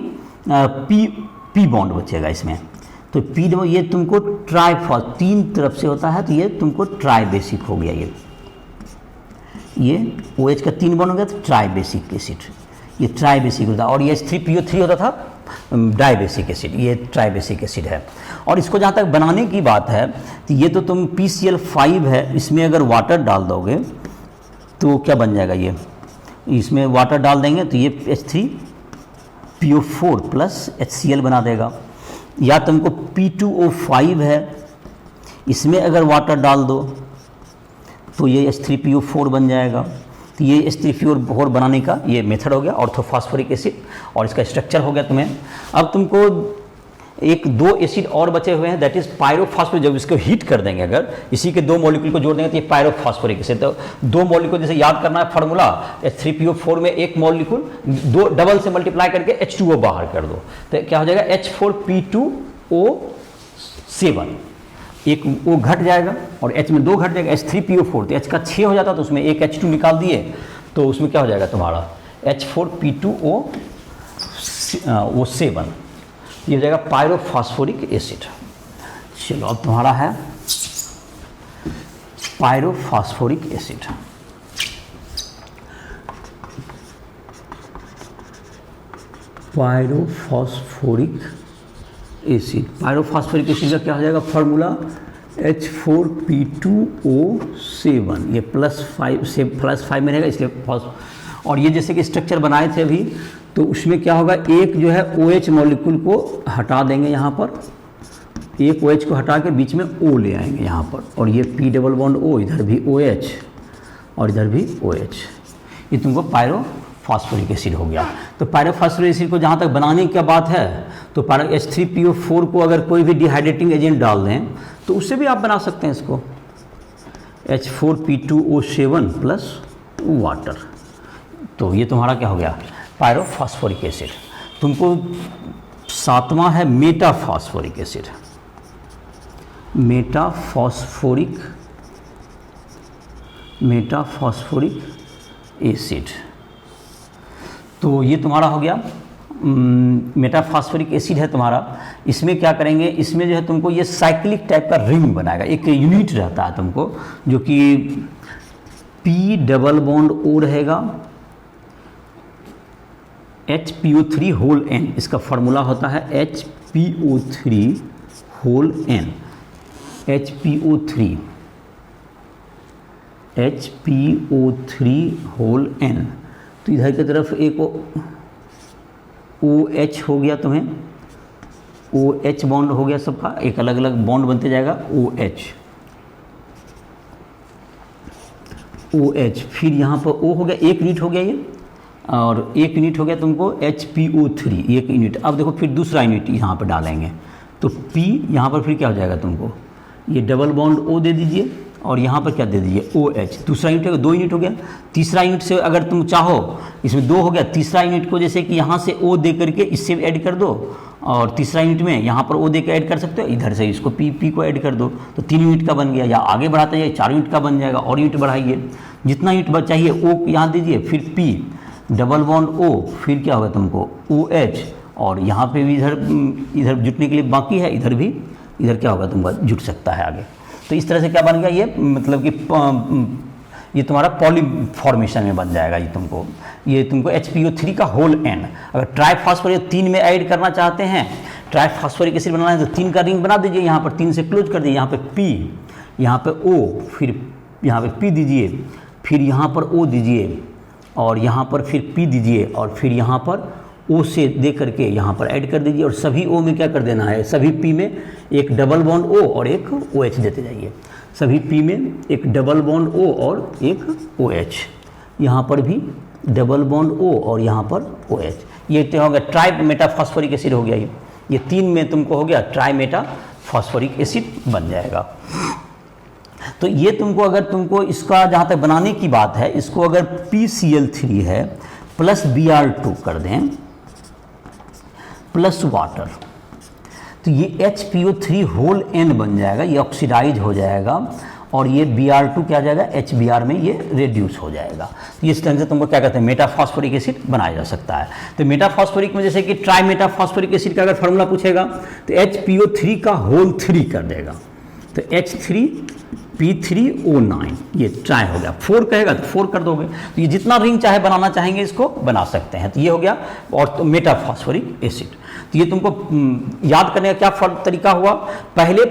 P बॉन्ड बचेगा इसमें, तो P ये तुमको ट्राइफॉस 3 तरफ से होता है, तो ये तुमको ट्राई बेसिक हो गया, ये OH का 3 बॉन्ड हो गया तो ट्राई बेसिक एसिड, ये ट्राई बेसिक होता है। और ये H3PO3 होता था डाई बेसिक एसिड, ये ट्राई बेसिक एसिड है। और इसको जहाँ तक बनाने की बात है, तो ये तो तुम PCl5 है, इसमें अगर वाटर डाल दोगे तो क्या बन जाएगा, ये इसमें वाटर डाल देंगे तो ये H3PO4 प्लस HCl बना देगा। या तुमको P2O5 है, इसमें अगर वाटर डाल दो तो ये H3PO4 बन जाएगा। तो ये H3PO4 बनाने का ये मेथड हो गया ऑर्थोफॉस्फोरिक एसिड, और इसका स्ट्रक्चर हो गया तुम्हें। अब तुमको एक 2 एसिड और बचे हुए हैं, दैट इज पायरोफॉस्फोरिक। जब इसको हीट कर देंगे, अगर इसी के 2 मॉलिक्यूल को जोड़ देंगे तो ये पायरोफॉस्फोरिक एसिड। तो 2 मॉलिक्यूल जैसे याद करना है फार्मूला, H3PO4 में एक मॉलिक्यूल 2 डबल से मल्टीप्लाई करके H2O बाहर कर दो, तो क्या हो जाएगा H4P2O7, एक वो घट जाएगा और H में 2 घट जाएगा, H3PO4, तो H का 6 हो जाता, तो उसमें एक H2 निकाल दिए, तो उसमें क्या हो जाएगा तुम्हारा H4P2O7, ये हो जाएगा पायरोफॉस्फोरिक एसिड। चलो अब तुम्हारा है pyrophosphoric acid. Pyrophosphoric acid, pyrophosphoric acid का क्या हो जाएगा फॉर्मूला, H4P2O7, ये +5 में रहेगा इसलिए और ये जैसे कि स्ट्रक्चर बनाए थे अभी, तो उसमें क्या होगा, एक जो है OH मॉलिक्यूल को हटा देंगे यहाँ पर, एक OH को हटा के बीच में O ले आएंगे यहाँ पर, और ये P डबल बॉन्ड O, इधर भी OH और इधर भी OH, ये तुमको पायरोफॉस्फोरिक एसिड हो गया। तो पायरोफॉस्फोरिक एसिड को जहाँ तक बनाने की बात है, तो H3PO4 को अगर कोई भी डिहाइड्रेटिंग एजेंट डाल दें तो उससे भी आप बना सकते हैं इसको, H4P2O7 प्लस वाटर, तो ये तुम्हारा क्या हो गया पायरोफॉस्फोरिक एसिड। तुमको 7वां है मेटाफॉस्फोरिक एसिड। मेटाफॉस्फोरिक एसिड, तो ये तुम्हारा हो गया मेटाफॉस्फोरिक एसिड है तुम्हारा। इसमें क्या करेंगे, इसमें जो है तुमको ये साइक्लिक टाइप का रिंग बनाएगा, एक यूनिट रहता है तुमको, जो कि P डबल बॉन्ड O रहेगा, HPO3 होल n, इसका फॉर्मूला होता है HPO3 whole n, HPO3 whole n। तो इधर की तरफ एक OH हो गया, तुम्हें OH बॉन्ड हो गया, सबका एक अलग अलग बॉन्ड बनते जाएगा OH। फिर यहाँ पर O हो गया, एक यूनिट हो गया ये, और एक यूनिट हो गया तुमको HPO3, एक यूनिट। अब देखो फिर दूसरा यूनिट यहाँ पर डालेंगे, तो P यहाँ पर फिर क्या हो जाएगा, तुमको ये डबल बॉन्ड O दे दीजिए, और यहाँ पर क्या दे दीजिए OH। दूसरा यूनिट हो गया, 2 यूनिट हो गया। तीसरा यूनिट से अगर तुम चाहो, इसमें 2 हो गया, तीसरा यूनिट को जैसे कि यहाँ से O दे करके इससे ऐड कर दो, और तीसरा यूनिट में यहाँ पर O दे के ऐड कर सकते हो, इधर से इसको P को ऐड कर दो, तो 3 यूनिट का बन गया। या आगे बढ़ाते जाइए, 4 यूनिट का बन जाएगा, और यूनिट बढ़ाइए, जितना यूनिट चाहिए O यहाँ दीजिए, फिर P डबल बॉन्ड O, फिर क्या होगा तुमको OH, और यहाँ पे भी इधर जुटने के लिए बाकी है, इधर भी, इधर क्या होगा तुमका जुट सकता है आगे। तो इस तरह से क्या बन गया ये, मतलब कि ये तुम्हारा पॉली फॉर्मेशन में बन जाएगा। ये तुमको HPO3 का होल n। अगर ट्राइफॉस्फोरिक 3 में ऐड करना चाहते हैं, ट्राइफॉस्फोरिक एसिड बनाना है, तो 3 का रिंग बना दीजिए, यहाँ पर 3 से क्लोज कर दीजिए, यहाँ पे P, यहाँ पे O, फिर यहाँ पे P दीजिए, फिर यहाँ पर O दीजिए, और यहाँ पर फिर P दीजिए, और फिर यहाँ पर O से दे करके यहाँ पर ऐड कर दीजिए, और सभी O में क्या कर देना है, सभी P में एक डबल बॉन्ड O और एक OH देते जाइए। सभी P में एक डबल बॉन्ड O और एक OH, यहाँ पर भी डबल बॉन्ड O और यहाँ पर OH। ये तो हो गया ट्राई मेटाफॉस्फोरिक एसिड हो गया। ये 3 में तुमको हो गया ट्राई मेटाफॉस्फोरिक एसिड बन जाएगा। तो ये तुमको, अगर तुमको इसका जहाँ तक बनाने की बात है, इसको अगर PCl3 है प्लस Br2 कर दें प्लस वाटर, तो ये HPO3 होल n बन जाएगा, ये ऑक्सीडाइज हो जाएगा, और ये Br2 क्या आ जाएगा, HBr में ये रेड्यूस हो जाएगा। तो इस तरह से तुमको क्या कहते हैं, मेटाफॉस्फोरिक एसिड बनाया जा सकता है। तो मेटाफॉस्फोरिक में जैसे कि ट्राई मेटाफॉस्फोरिक एसिड का अगर फार्मूला पूछेगा, तो HPO3 का होल 3 कर देगा, तो H3P3O9, ये ट्राई हो गया। 4 कहेगा तो 4 कर दोगे, तो ये जितना रिंग चाहे बनाना चाहेंगे इसको बना सकते हैं। तो ये हो गया और तो मेटाफॉस्फोरिक एसिड। तो ये तुमको याद करने का क्या तरीका हुआ, पहले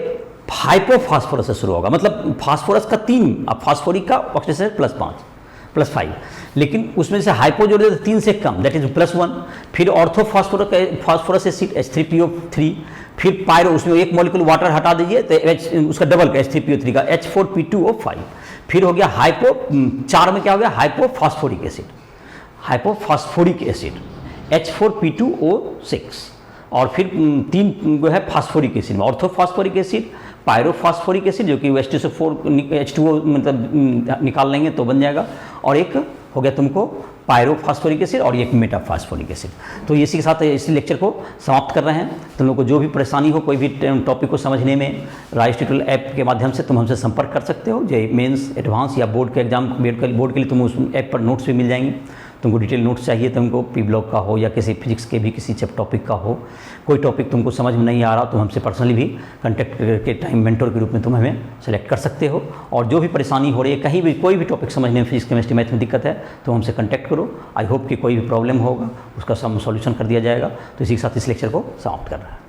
हाइपोफॉस्फोरस से शुरू होगा, मतलब फास्फोरस का 3, अब फास्फोरिक का ऑक्सीडेशन +5, लेकिन उसमें से हाइपो जोड़ देते 3 से कम, दैट इज +1, फिर ऑर्थोफॉस्फोरस एसिड H3PO3, फिर पायरो, उसमें एक मॉलिक्यूल वाटर हटा दीजिए तो उसका डबल का H3PO3 का H4P2O5, फिर हो गया हाइपो, 4 में क्या हो गया, हाइपोफॉस्फोरिक एसिड H4P2O6, और फिर 3 जो है फास्फोरिक एसिड में ऑर्थोफॉस्फोरिक एसिड, पायरोफॉस्फोरिक एसिड जो कि H2O मतलब निकाल लेंगे तो बन जाएगा, और एक हो गया तुमको पायरोफॉस्फोरिक एसिड, और एक मेटाफॉस्फोरिक एसिड। तो इसी के साथ इस लेक्चर को समाप्त कर रहे हैं। तुम लोग को जो भी परेशानी हो, कोई भी टॉपिक को समझने में, राइस ट्यूटोरियल ऐप के माध्यम से तुम हमसे संपर्क कर सकते हो। जे मेंस, एडवांस या बोर्ड के एग्जाम, बोर्ड के लिए तुम उस ऐप पर नोट्स भी मिल जाएंगे। तुमको डिटेल नोट्स चाहिए, तुमको P ब्लॉक का हो या किसी फिजिक्स के भी किसी टॉपिक का हो, कोई टॉपिक तुमको समझ में नहीं आ रहा तो हमसे पर्सनली भी कांटेक्ट करके टाइम मेंटर के रूप में तुम हमें सेलेक्ट कर सकते हो। और जो भी परेशानी हो रही है, कहीं भी कोई भी टॉपिक समझने में, फिजिक्स, केमिस्ट्री, मैथ में दिक्कत है तो हमसे कांटेक्ट करो। आई होप कि कोई भी प्रॉब्लम होगा उसका सॉल्यूशन कर दिया जाएगा। तो इसी के साथ इस लेक्चर को समाप्त कर रहा है।